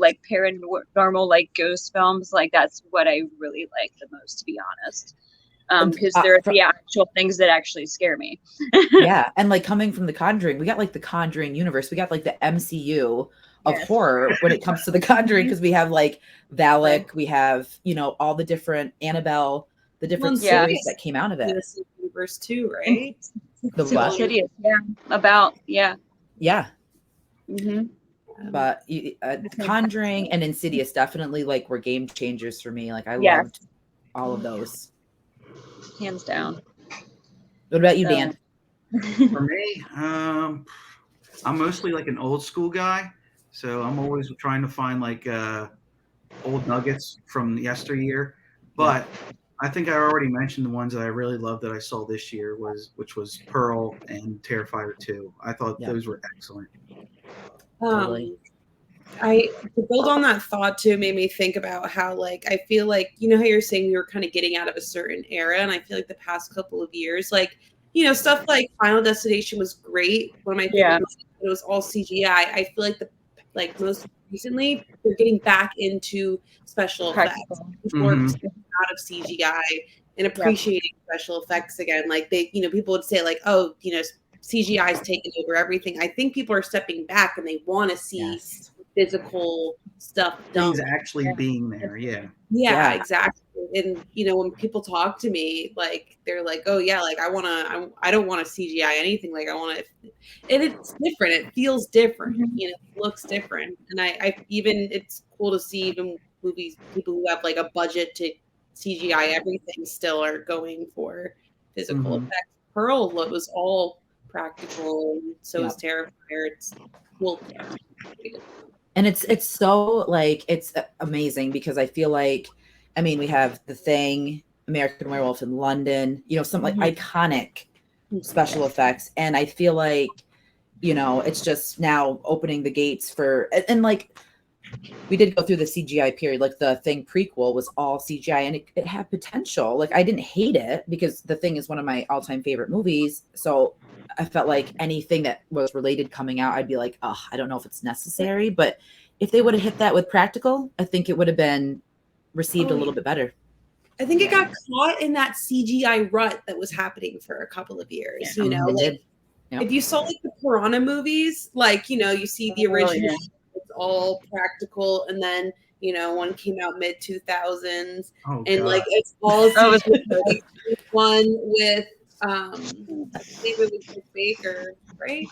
like paranormal, like ghost films, like that's what I really like the most, to be honest. Because they're the actual things that actually scare me. Yeah, and like coming from the Conjuring, we got like the Conjuring universe, we got like the MCU of horror when it comes to the Conjuring, because we have like Valak, we have, you know, all the different Annabelle, the different series that came out of it. Universe too, right? The what? But Conjuring and Insidious definitely like were game changers for me. Like I loved all of those, hands down. What about you, Dan? For me, I'm mostly like an old school guy, so I'm always trying to find like old nuggets from yesteryear. But I think I already mentioned the ones that I really loved that I saw this year, which was Pearl and Terrifier 2. I thought those were excellent. Totally. To build on that thought too, made me think about how, like, I feel like, you know how you're saying we were kind of getting out of a certain era, and I feel like the past couple of years, like, you know, stuff like Final Destination was great. One of my favorite movies, it was all CGI. I feel like most recently they're getting back into special effects. More out of CGI and appreciating special effects again. Like they, people would say like, oh, CGI is taking over everything. I think people are stepping back and they want to see physical stuff done. Things actually being there. Yeah, exactly. And when people talk to me, like they're like, oh yeah, like I don't want to CGI anything. Like I want to, and it's different. It feels different. It looks different. And I even, it's cool to see even movies, people who have like a budget to CGI everything still are going for physical effects. Pearl was all practical, and so is Terrifier. It's cool. And it's so like, it's amazing because I feel like, I mean, we have The Thing, American Werewolf in London, some like iconic special effects. And I feel like, it's just now opening the gates for, and like, we did go through the CGI period. Like The Thing prequel was all CGI and it had potential. Like I didn't hate it because The Thing is one of my all-time favorite movies. So I felt like anything that was related coming out, I'd be like, oh, I don't know if it's necessary. But if they would have hit that with practical, I think it would have been received a little bit better. I think it got caught in that CGI rut that was happening for a couple of years. If you saw like the Piranha movies, like, you see the original, it's all practical. And then, one came out mid 2000s like it's all CGI. One with, I believe it was with Baker, right?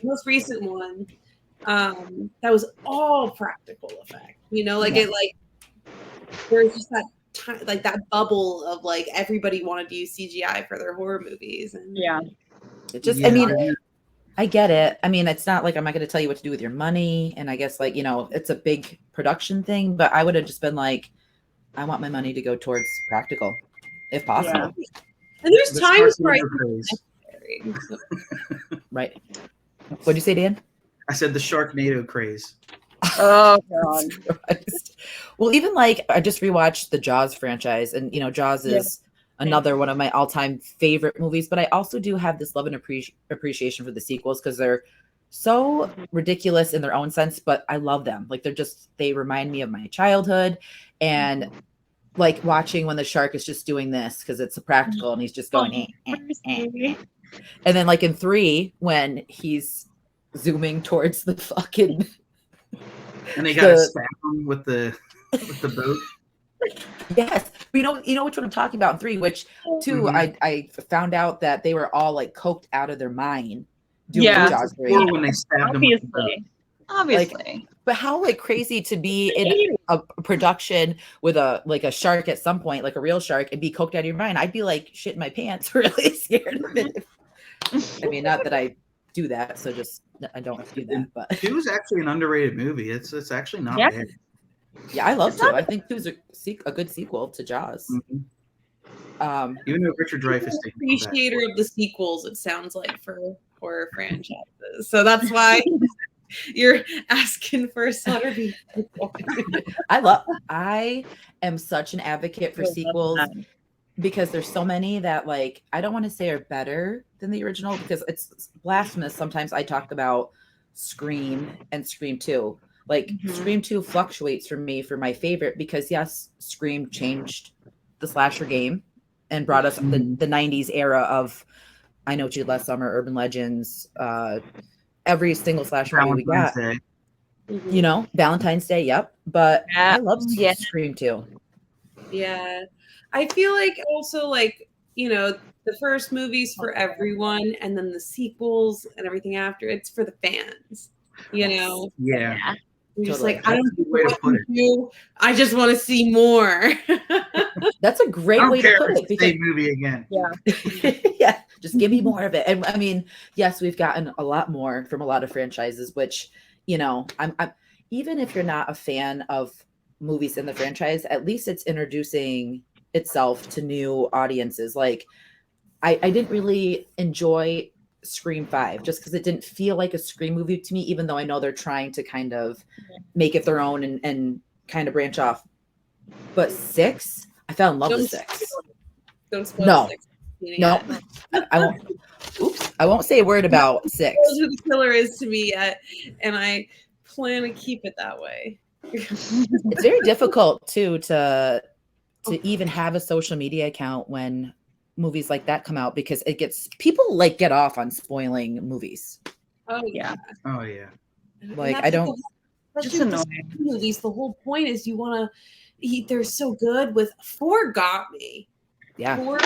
Most recent one, that was all practical effect. It like there's just that time, like that bubble of like everybody wanted to use CGI for their horror movies, and it just, I mean, I get it. I mean, it's not like I'm not going to tell you what to do with your money, and I guess like it's a big production thing, but I would have just been like, I want my money to go towards practical, if possible. And there's times where right. What'd you say, Dan? I said the Sharknado craze. Oh God. Well, even like I just rewatched the Jaws franchise, and Jaws is another one of my all-time favorite movies. But I also do have this love and appreciation for the sequels because they're so ridiculous in their own sense, but I love them. Like they remind me of my childhood, and like watching when the shark is just doing this because it's a practical and he's just going and then like in 3 when he's zooming towards the fucking and they got to stab him with the boat. Yes, you know which one I'm talking about in 3, which 2 I found out that they were all like coked out of their mind doing Jaws 3. Or when they stabbed him with the boat. Obviously. Like, but how like crazy to be in a production with a shark at some point, like a real shark, and be coked out of your mind. I'd be like shitting my pants, really scared of it. I mean, not that I do that, so just I don't do that. But 2 is actually an underrated movie. It's actually not bad. Yeah, I love 2. I think 2 is a good sequel to Jaws. Even though Richard Dreyfuss appreciator of the sequels, it sounds like, for horror franchises. So that's why you're asking for a Sutterby. I am such an advocate for sequels because there's so many that like I don't want to say are better than the original because it's blasphemous. Sometimes I talk about Scream and Scream 2. Like Scream 2 fluctuates for me for my favorite because yes, Scream changed the slasher game and brought us the 90s era of I Know What You Did Last Summer, Urban Legends, every single slasher movie we got. Valentine's Day, yep. But I love Scream 2. Yeah. I feel like also like, the first movie's for everyone and then the sequels and everything after, it's for the fans. Yeah. You're just like, I don't know what to do. I just want to see more. That's a great way to put it. The same movie again. Yeah. Yeah. Just give me more of it. And I mean, yes, we've gotten a lot more from a lot of franchises, which, I'm even if you're not a fan of movies in the franchise, at least it's introducing itself to new audiences. Like I didn't really enjoy Scream 5 just because it didn't feel like a Scream movie to me, even though I know they're trying to kind of make it their own and kind of branch off. But 6, I fell in love with 6. Don't spoil 6. No, I won't. Oops, I won't say a word about 6. Knows who the killer is to me yet, and I plan to keep it that way. It's very difficult too to to even have a social media account when movies like that come out, because it gets people like get off on spoiling movies. Oh yeah. Oh yeah. Like I don't. Just Especially with the annoying. movies, the whole point is you want to. They're so good. With 4 got me. Yeah. 4,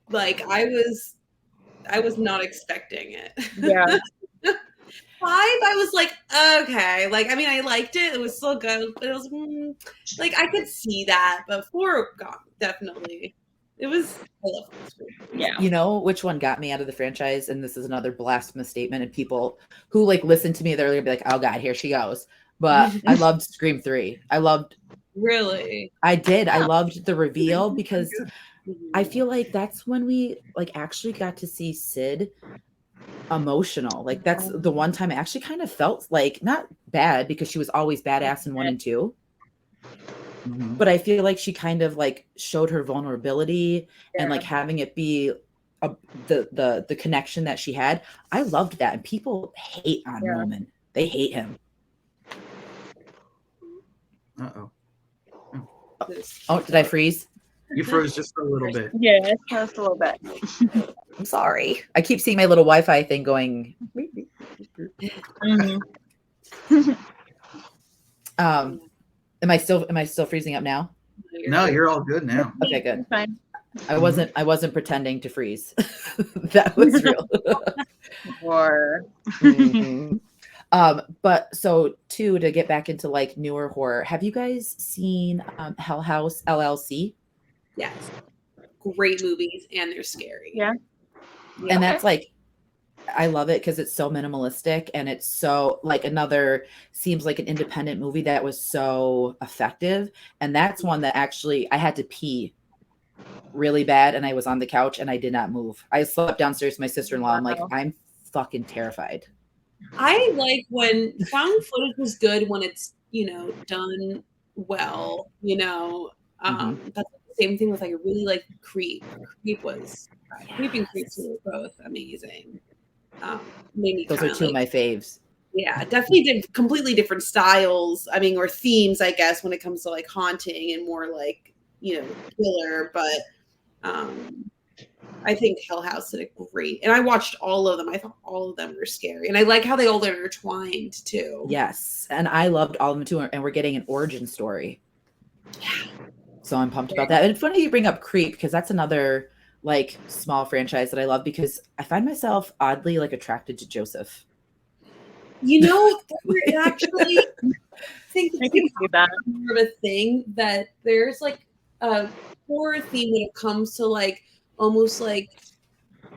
like I was not expecting it. Yeah. 5, I was like, okay. Like, I mean, I liked it. It was still good, but it was like I could see that. But 4 got definitely. It was. I love this movie. Yeah. You know which one got me out of the franchise? And this is another blasphemous statement, and people who like listen to me, they're gonna be like, "Oh God, here she goes." But I loved Scream 3. Really. I did. I loved the reveal because I feel like that's when we like actually got to see Sid emotional. Like that's the one time I actually kind of felt like not bad, because she was always badass in 1 and 2. Mhm. But I feel like she kind of like showed her vulnerability and like having it be the connection that she had. I loved that, and people hate on Roman. They hate him. Uh-oh. Oh, did I freeze? You froze just for a little bit. Yeah, just a little bit. I'm sorry. I keep seeing my little Wi-Fi thing going. Mhm. Am I still freezing up now? No, you're all good now. Okay, good. Fine. I wasn't pretending to freeze. That was real. Or Mhm. But so too, to get back into like newer horror, have you guys seen Hell House LLC? Yes. Great movies, and they're scary. Yeah. And that's like, I love it because it's so minimalistic, and it's so like seems like an independent movie that was so effective. And that's one that actually I had to pee really bad, and I was on the couch and I did not move. I slept downstairs with my sister-in-law. I'm like, Wow. I'm fucking terrified. I like when found footage was good when it's, done well, Mhm. that's the same thing with like I really like Creep. Creep and Creep were both amazing. Made me Those are kinda, two of my faves. yeah, definitely did completely different styles. I mean, or themes, I guess, when it comes to like haunting and more like, killer. But I think Hell House did a great, and I watched all of them. I thought all of them were scary, and I like how they all intertwined too. Yes, and I loved all of them too, and we're getting an origin story. Yeah. So I'm pumped about that. And it's funny you bring up Creep, because that's another like small franchise that I love, because I find myself oddly like attracted to Joseph. Actually, I think I can see that. more of a thing that there's like a horror theme when it comes to like almost like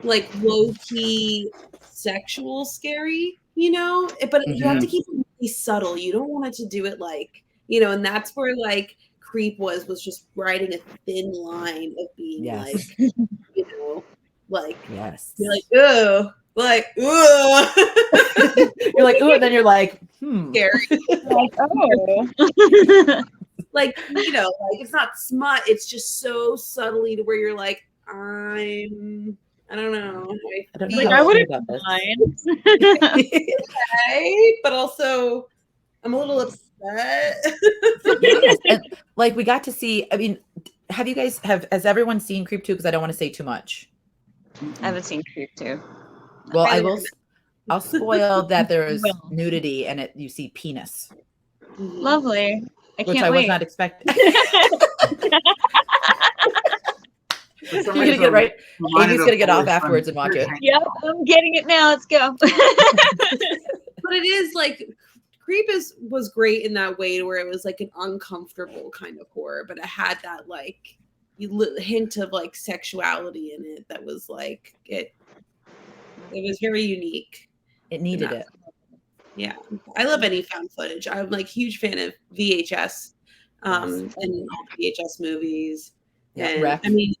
low key sexual scary, but you have to keep it really subtle. You don't want it to do it like, and that's where like Creep was just riding a thin line of being like, like Yes. you're like, ooh, like, ooh. You're like, ooh, and then you're like, Scary. Like, oh. Like, like it's not smut, it's just so subtly to where you're like, I don't know. I don't know Like, how I feel wouldn't about this. mind. Okay, but also I'm a little upset. Yes, and like we got to see, I mean, has everyone seen Creep 2? Because I don't want to say too much. I haven't seen Creep 2. Well, Highly I'll spoil that there is Well. nudity and you see penis, Lovely. I which can't I was wait. not expecting. For some You're gonna reason, get right. reminded Amy's of gonna get off Forrest Gump. afterwards and watch it. Yep, I'm getting it now. Let's go. But it is like Creep was great in that way where it was like an uncomfortable kind of horror, but it had that like hint of like sexuality in it that was like it was very unique. It needed it. Yeah, I love any found footage. I'm like huge fan of VHS, and all VHS movies. Yeah, And Rec. I mean,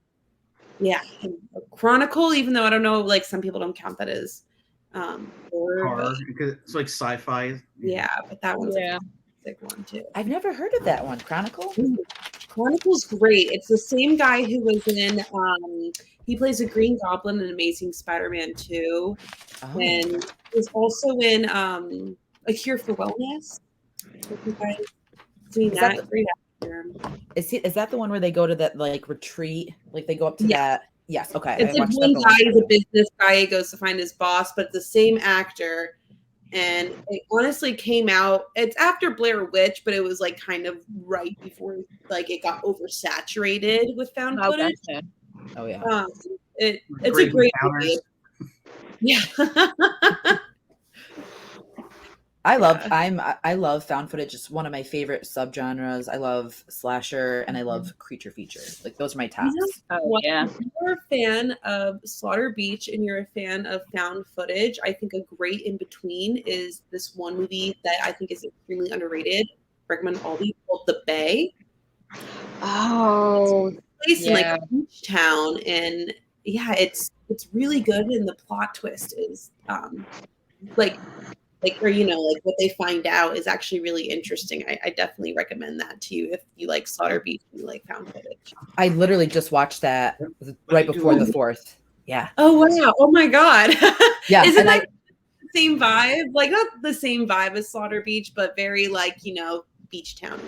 yeah, and Chronicle. Even though I don't know, like some people don't count that as horror, Horror, but because it's like sci-fi. yeah, but that one's Yeah. a big one too. I've never heard of that one. Chronicle. Chronicle's great. It's the same guy who was in. He plays a Green Goblin in Amazing Spider-Man 2, Oh. and is also in A Cure for Wellness. Have you guys seen Is that? that Great. actor. Is that the one where they go to that like retreat? Like they go up to Yes. that? Yes. Okay. It's I like watched one that the guy last is a time. business guy. He goes to find his boss, but it's the same actor. And it honestly came out. It's after Blair Witch, but it was like kind of right before like it got oversaturated with found Oh, footage. gotcha. Oh yeah. It's a Great great encounters. movie. Yeah. I love found footage. It's one of my favorite subgenres. I love slasher and I love creature features. Like those are my tops. Oh, Well, yeah. if you're a fan of Slaughter Beach and you're a fan of found footage, I think a great in between is this one movie that I think is extremely underrated. Recommend all these called The Bay. Oh, Place in like yeah. a beach town, and yeah, it's really good. And the plot twist is like or like what they find out is actually really interesting. I definitely recommend that to you if you like Slaughter Beach and you like found footage. I literally just watched that right before the 4th. Yeah. Oh wow! Oh my god! Yeah. Isn't And that the same vibe? Like not the same vibe as Slaughter Beach, but very like beach town.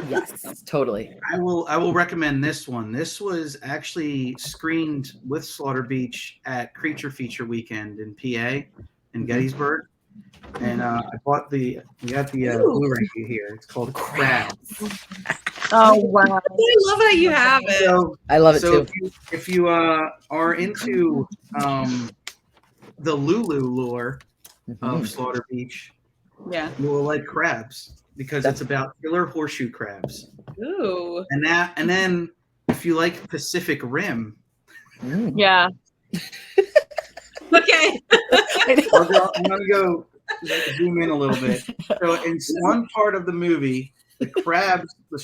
yes, totally. I will recommend this one. This was actually screened with Slaughter Beach at Creature Feature Weekend in PA in Gettysburg. And I got the Blu-ray here. It's called Crabs. Oh, wow. I love how you have it. So, I love it too. If you are into the Lulu lure of Slaughter Beach, Yeah. you will like Crabs because it's about killer horseshoe crabs. Ooh. And then if you like Pacific Rim, Yeah. Okay. I'm gonna go zoom in a little bit. So in one part of the movie, the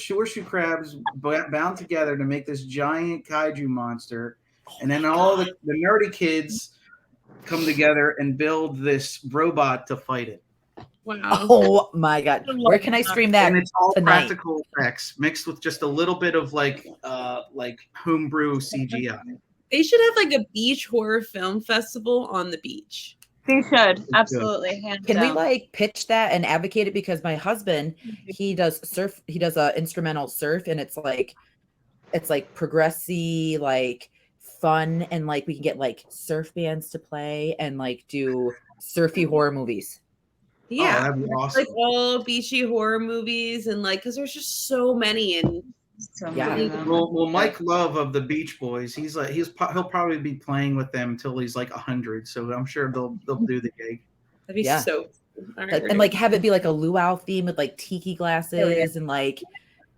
horseshoe crabs bound together to make this giant kaiju monster, and then all the nerdy kids come together and build this robot to fight it. Wow. Oh my god. Where can I stream that? And it's all tonight? practical effects mixed with just a little bit of like homebrew CGI. They should have like a beach horror film festival on the beach. They should. Absolutely. Hands Can we down. like pitch that and advocate it? Because my husband, he does a instrumental surf, and it's like progressy, like fun, and like we can get like surf bands to play and like do surfy horror movies. Yeah. Oh, that'd be awesome. Like all beachy horror movies and like because there's just so many and Yeah. Well, Mike Love of the Beach Boys, he'll probably be playing with them until he's like 100. So I'm sure they'll do the gig. that'd be so cool. All right, And like have it be like a luau theme with like tiki glasses and like,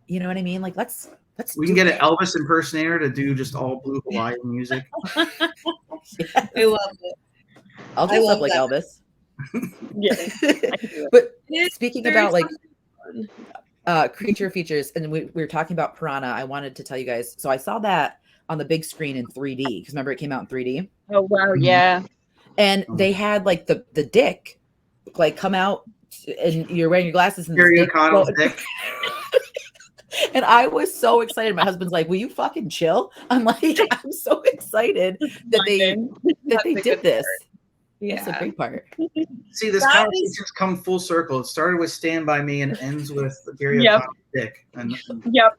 you know what I mean? Like let's We can get an Elvis impersonator to do just all blue Hawaiian music. I love it. I'll dress up like that. Elvis. Yeah. But It's speaking very about like fun. creature features, and we were talking about Piranha, I wanted to tell you guys. So I saw that on the big screen in 3D because remember it came out in 3D. Oh wow, yeah. And they had like the dick like come out, and you're wearing your glasses and Gary O'Connell's dick. And I was so excited. My husband's like, "Will you fucking chill?" I'm like, "I'm so excited that they did this." Yeah, That's a great part. See, this conversation's come full circle. It started with Stand By Me and ends with Gary O'Connell's dick. Yep.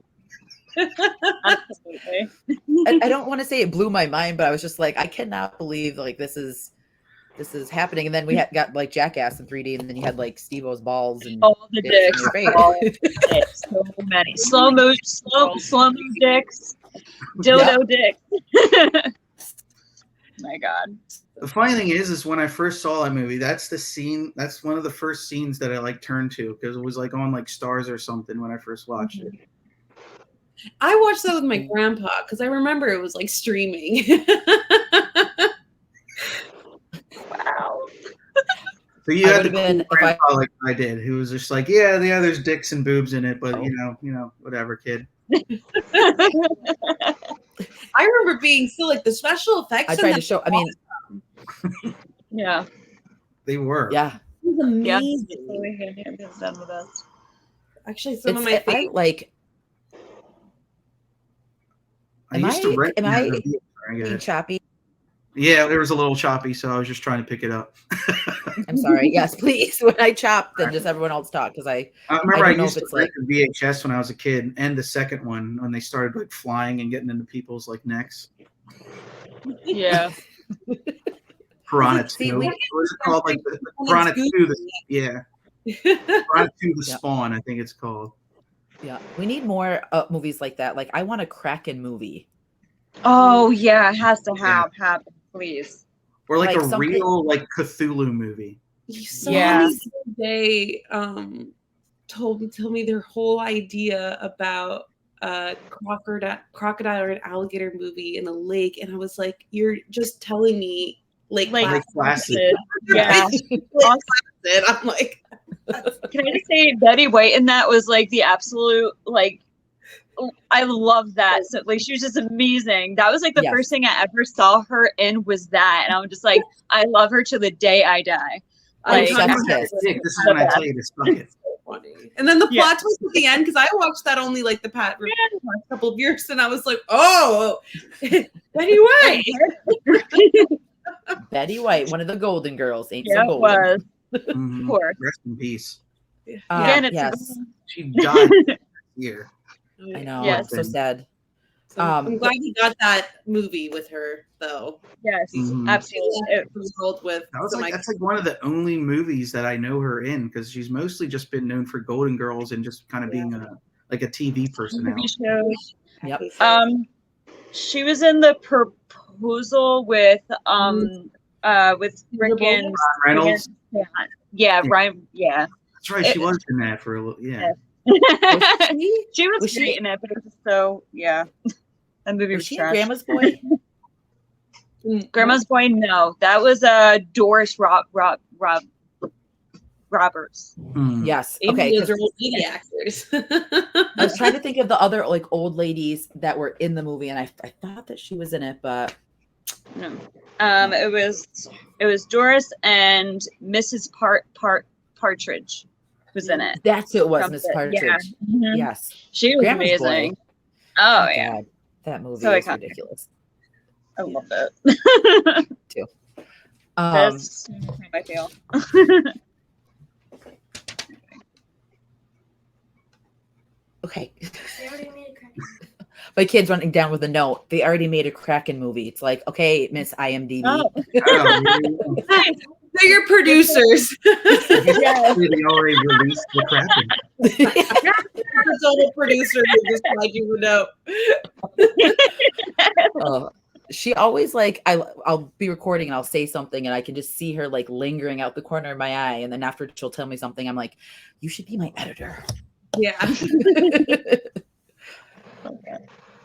Absolutely. I don't want to say it blew my mind, but I was just like, I cannot believe like this is happening. And then we got like Jackass in 3D, and then you had like Steve-O's balls and all the dicks. in your face. All the dicks. So many. Slow mo dicks. Dildo dicks. My God. The funny thing is when I first saw that movie, that's the scene. That's one of the first scenes that I like turned to because it was like on like Stars or something when I first watched it. I watched that with my grandpa because I remember it was like streaming. Wow. So you had the been cool grandpa like I did, who was just like, yeah, there's dicks and boobs in it, but you know, whatever, kid. I remember being still like the special effects. I tried to show. I mean, yeah, they were. Yeah, it was amazing. Yeah, it's done with us. Actually, some of my I favorite. like. I used to rent am I being choppy? Yeah, it was a little choppy, so I was just trying to pick it up. I'm sorry. Yes, please. When I chop, then just everyone else talk because I remember I don't know used if to it's rent like the VHS when I was a kid, and the second one when they started like flying and getting into people's like necks. Yeah. Piranha See, 2. we- What was it called? Like the It's Piranha goofy. 2. Yeah, Piranha 2: The Yeah. Spawn, I think it's called. yeah, we need more movies like that. Like I want a Kraken movie. Oh yeah, it has to happen, please. Or like Like a something- real like Cthulhu movie. Yeah. Somebody today told me their whole idea about crocodile or an alligator movie in a lake, and I was like, "You're just telling me Lake Like Placid. Yeah. Placid." I'm like, Can I just say Betty White in that was like the absolute like I love that. So like she was just amazing. That was like the Yes. first thing I ever saw her in was that. And I'm just like, I love her to the day I die. Like Chef's Kiss. This is when I tell you to suck it. funny. And then the Yeah. plot twist at the end, because I watched that only like the last couple of years, and I was like, "Oh, anyway." Betty White, one of the Golden Girls, ain't Yeah, so it golden. was. Mhm. Of course. Rest in peace. Again, it's yes, She died here. I know. Yes. So sad. So I'm glad we got that movie with her, though. yes, Mhm. absolutely. Result with That was some like, that's like one of the only movies that I know her in, because she's mostly just been known for Golden Girls and just kind of being a TV personality. TV shows. Yep. She was in The Proposal with freaking Reynolds. Yeah, Ryan. Yeah. That's right. She was in that for a little. Yeah. She was Was she- great in it, but it was just so that movie Was was she in trash. Grandma's Boy? Grandma's Boy, no, that was Doris Roberts. Hmm. Yes. Amy, Okay. those 'cause are old lady actors. I was trying to think of the other like old ladies that were in the movie, and I thought that she was in it, but No, it was Doris and Mrs. Partridge was in it. that's who it was, From Miss the- Partridge. yeah. Mhm. Yes. She was Grandma's Boy. amazing. Oh yeah, God, that movie So is iconic. ridiculous. I love it. That's how I feel. Okay. My kid's running down with a note. They already made a Kraken movie. It's like, okay, Miss IMDb. Oh, Oh, nice. They're your producers. Yes. they already released the Kraken. The total producer who just tried you a note. Oh, she always like I'll be recording and I'll say something and I can just see her like lingering out the corner of my eye, and then after she'll tell me something, I'm like, you should be my editor. Yeah.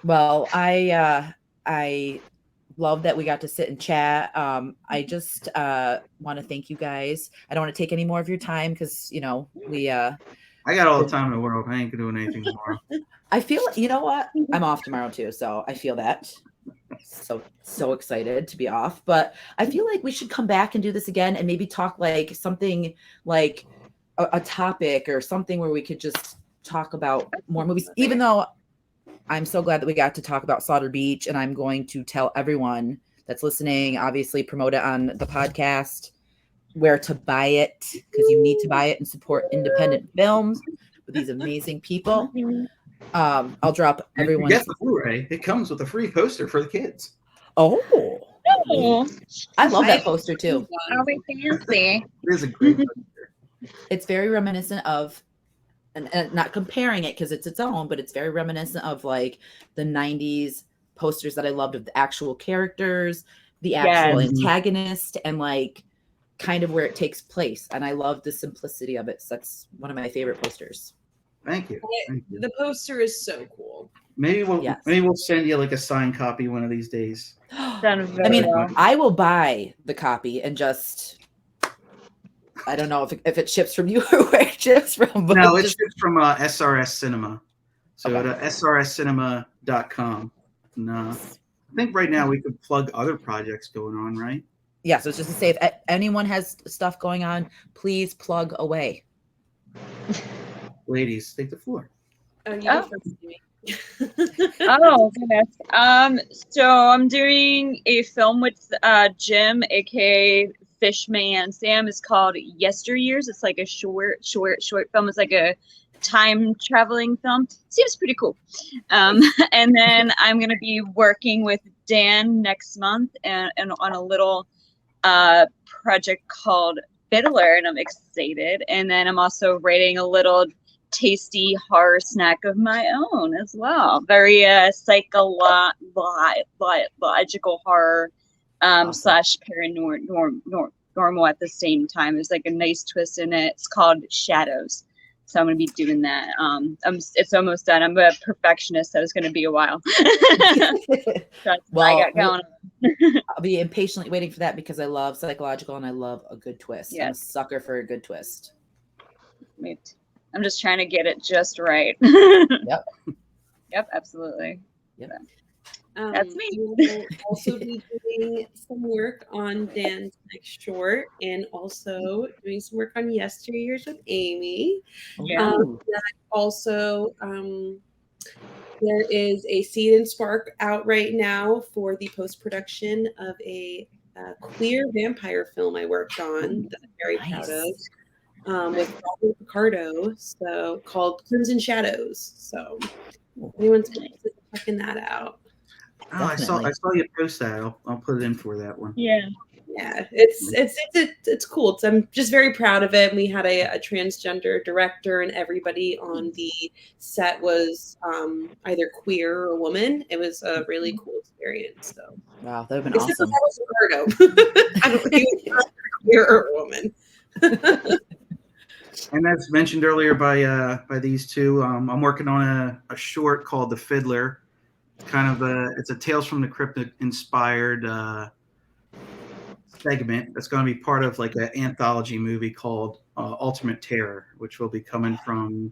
Well, I love that we got to sit and chat. I just want to thank you guys. I don't want to take any more of your time because we I got all the time in the world. I ain't doing anything tomorrow. I feel, you know what? I'm off tomorrow too, so I feel that. So excited to be off, but I feel like we should come back and do this again and maybe talk like something like a topic or something where we could just talk about more movies, even though I'm so glad that we got to talk about Slaughter Beach, and I'm going to tell everyone that's listening, obviously promote it on the podcast, where to buy it, because you need to buy it and support independent films with these amazing people. I'll drop everyone. Get the Blu-ray. It comes with a free poster for the kids. Oh, Oh, I love that poster too. I'll be fancy. It is a great poster. It's very reminiscent of, and not comparing it because it's its own, but it's very reminiscent of like the 90s posters that I loved of the actual characters, the actual Yes. antagonist, and like kind of where it takes place. And I love the simplicity of it. So that's one of my favorite posters. Thank you. Thank you. The poster is so cool. Maybe we'll Yes. send you like a signed copy one of these days. Done I mean, very well. I will buy the copy and just, I don't know if it ships from you or where it ships from. But No, it's just, just from SRS Cinema. So Okay. go to srscinema.com. And, I think right now we could plug other projects going on, right? yeah, so it's just to say if anyone has stuff going on, please plug away. Ladies, take the floor. You Oh. go first, Amy. Oh goodness. So I'm doing a film with Jim, aka Fishman Sam. It's called Yesteryears. It's like a short film. It's like a time traveling film. Seems pretty cool. And then I'm gonna be working with Dan next month and on a little project called Fiddler, and I'm excited. And then I'm also writing a little tasty horror snack of my own as well. Very psychological horror slash normal at the same time. There's like a nice twist in it. It's called Shadows. So I'm going to be doing that. It's almost done. I'm a perfectionist, so it's going to be a while. That's what I got going on. I'll be impatiently waiting for that because I love psychological and I love a good twist. Yes. I'm a sucker for a good twist. I'm just trying to get it just right. Yep. Yep, absolutely. Yep. That's me. We'll also be doing some work on Dan's next short and also doing some work on Yesteryears with Amy. Yeah. Also, there is a Seed and Spark out right now for the post-production of a queer vampire film I worked on that I'm very proud of. With Robert Picardo, so called Crimson Shadows. So anyone's interested in checking that out. Oh, I saw you post that. I'll put it in for that one. Yeah. Yeah, it's cool. I'm just very proud of it. We had a transgender director, and everybody on the set was either queer or a woman. It was a really cool experience. So wow, that would have been awesome. I don't think it was queer or a woman. And as mentioned earlier by these two, I'm working on a short called The Fiddler. It's a Tales from the Crypt inspired segment that's going to be part of like an anthology movie called Ultimate Terror, which will be coming from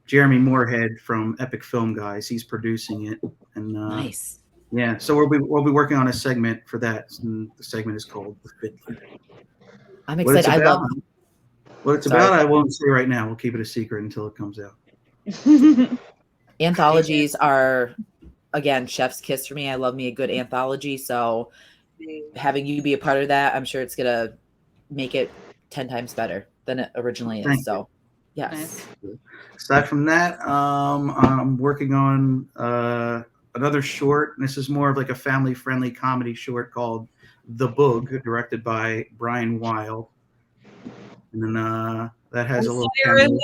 Jeremy Moorhead from Epic Film Guys. He's producing it, and nice. Yeah, so we'll be working on a segment for that, and the segment is called The Fiddler. I'm excited. I love what it's about. I won't say right now. We'll keep it a secret until it comes out. Anthologies are, again, chef's kiss for me. I love me a good anthology. So having you be a part of that, I'm sure it's going to make it 10 times better than it originally is. So, yes. Aside from that, I'm working on another short. This is more of like a family-friendly comedy short called The Boog, directed by Brian Wilde. And then that has a little cameo.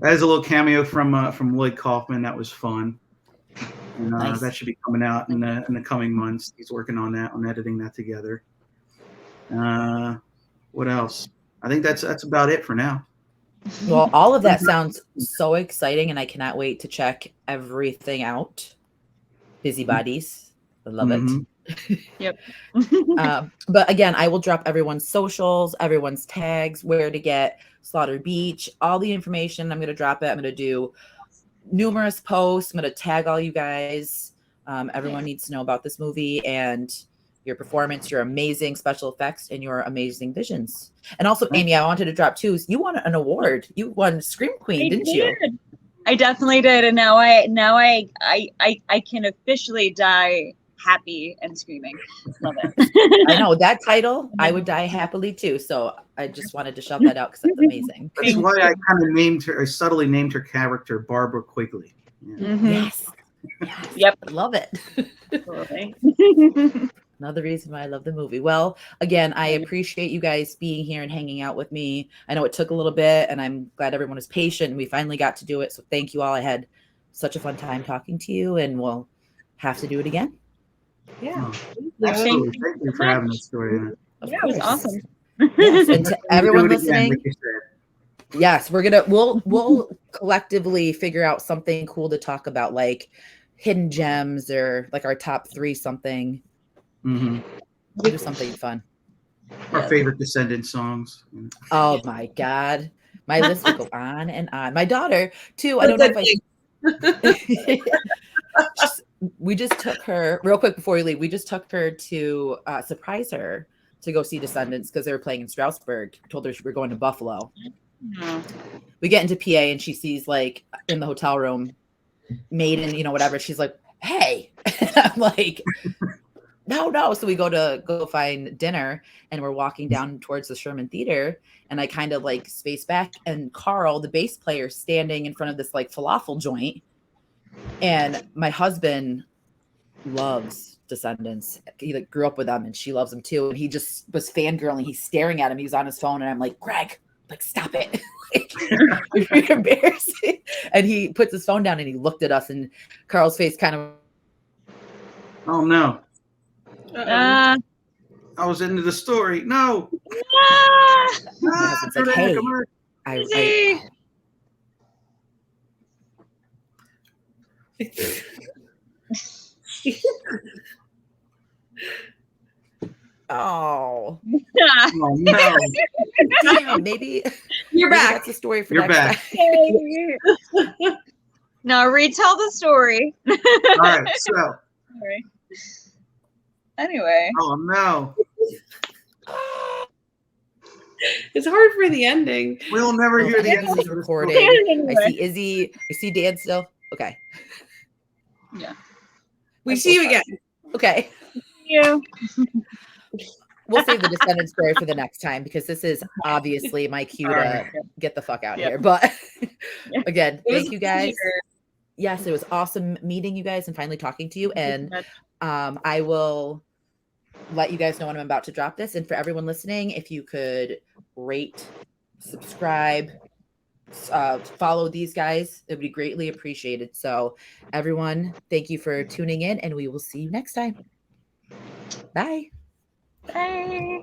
That has a little cameo from Lloyd Kaufman. That was fun. And nice. That should be coming out in the coming months. He's working on that, on editing that together. What else? I think that's about it for now. Well, all of that sounds so exciting, and I cannot wait to check everything out. Busybodies. I love it. Yep. But again, I will drop everyone's socials, everyone's tags, where to get Slaughter Beach, all the information. I'm going to drop it. I'm going to do numerous posts. I'm going to tag all you guys. Everyone needs to know about this movie and your performance, your amazing special effects, and your amazing visions. And also, Amy, I wanted to drop too. You won an award. You won Scream Queen, didn't you? I definitely did, and now I can officially die happy and screaming. Love it. I know that title. I would die happily too. So I just wanted to shout that out because that's amazing. That's why I kind of named her. I subtly named her character Barbara Quigley. Yeah. Mm-hmm. Yes. Yep. Love it. Totally. Another reason why I love the movie. Well, again, I appreciate you guys being here and hanging out with me. I know it took a little bit, and I'm glad everyone was patient, and we finally got to do it. So thank you all. I had such a fun time talking to you, and we'll have to do it again. Yeah. Absolutely. Thank you for having us, Victoria. Yeah, it was awesome. Yes, and to everyone listening, yes, we'll collectively figure out something cool to talk about, like hidden gems or like our top 3 something. Mm-hmm. We'll do something fun. Our favorite Descendant songs. Oh my God. My list will go on and on. My daughter too. I don't know if we just took her real quick before we leave. We just took her to surprise her to go see Descendants because they were playing in Stroudsburg. I told her we're going to Buffalo. No. We get into PA and she sees like in the hotel room, Maiden, you know, whatever. She's like, hey. I'm like, no. So we go find dinner and we're walking down towards the Sherman Theater. And I kind of like space back and Carl, the bass player, standing in front of this like falafel joint. And my husband loves Descendants. He like grew up with them and she loves them too. And he just was fangirling. He's staring at him. He was on his phone and I'm like, Greg, like, stop it. Like, you're embarrassing. And he puts his phone down and he looked at us and Carl's face kind of. Oh no. Uh, I was into the story. No. My husband's like, hey, Izzy. oh, Oh no. yeah, maybe You're back. That's a story for You're next back. time. No, retell the story. All right. So. Sorry. Anyway. Oh no. It's hard for the ending. We'll never hear the end This of is the recording. Anyway. I see Izzy. I see Dan still. Okay. Yeah. We see you again. Okay. You. We'll save the Descendants story for the next time because this is obviously my cue to Alright. get the fuck out of Yep. here. But Yeah. again, It was thank you a guys. pleasure. Yes, it was awesome meeting you guys and finally talking to you. And I will let you guys know when I'm about to drop this. And for everyone listening, if you could rate, subscribe, follow these guys, it would be greatly appreciated. So everyone, thank you for tuning in and we will see you next time. Bye. Bye.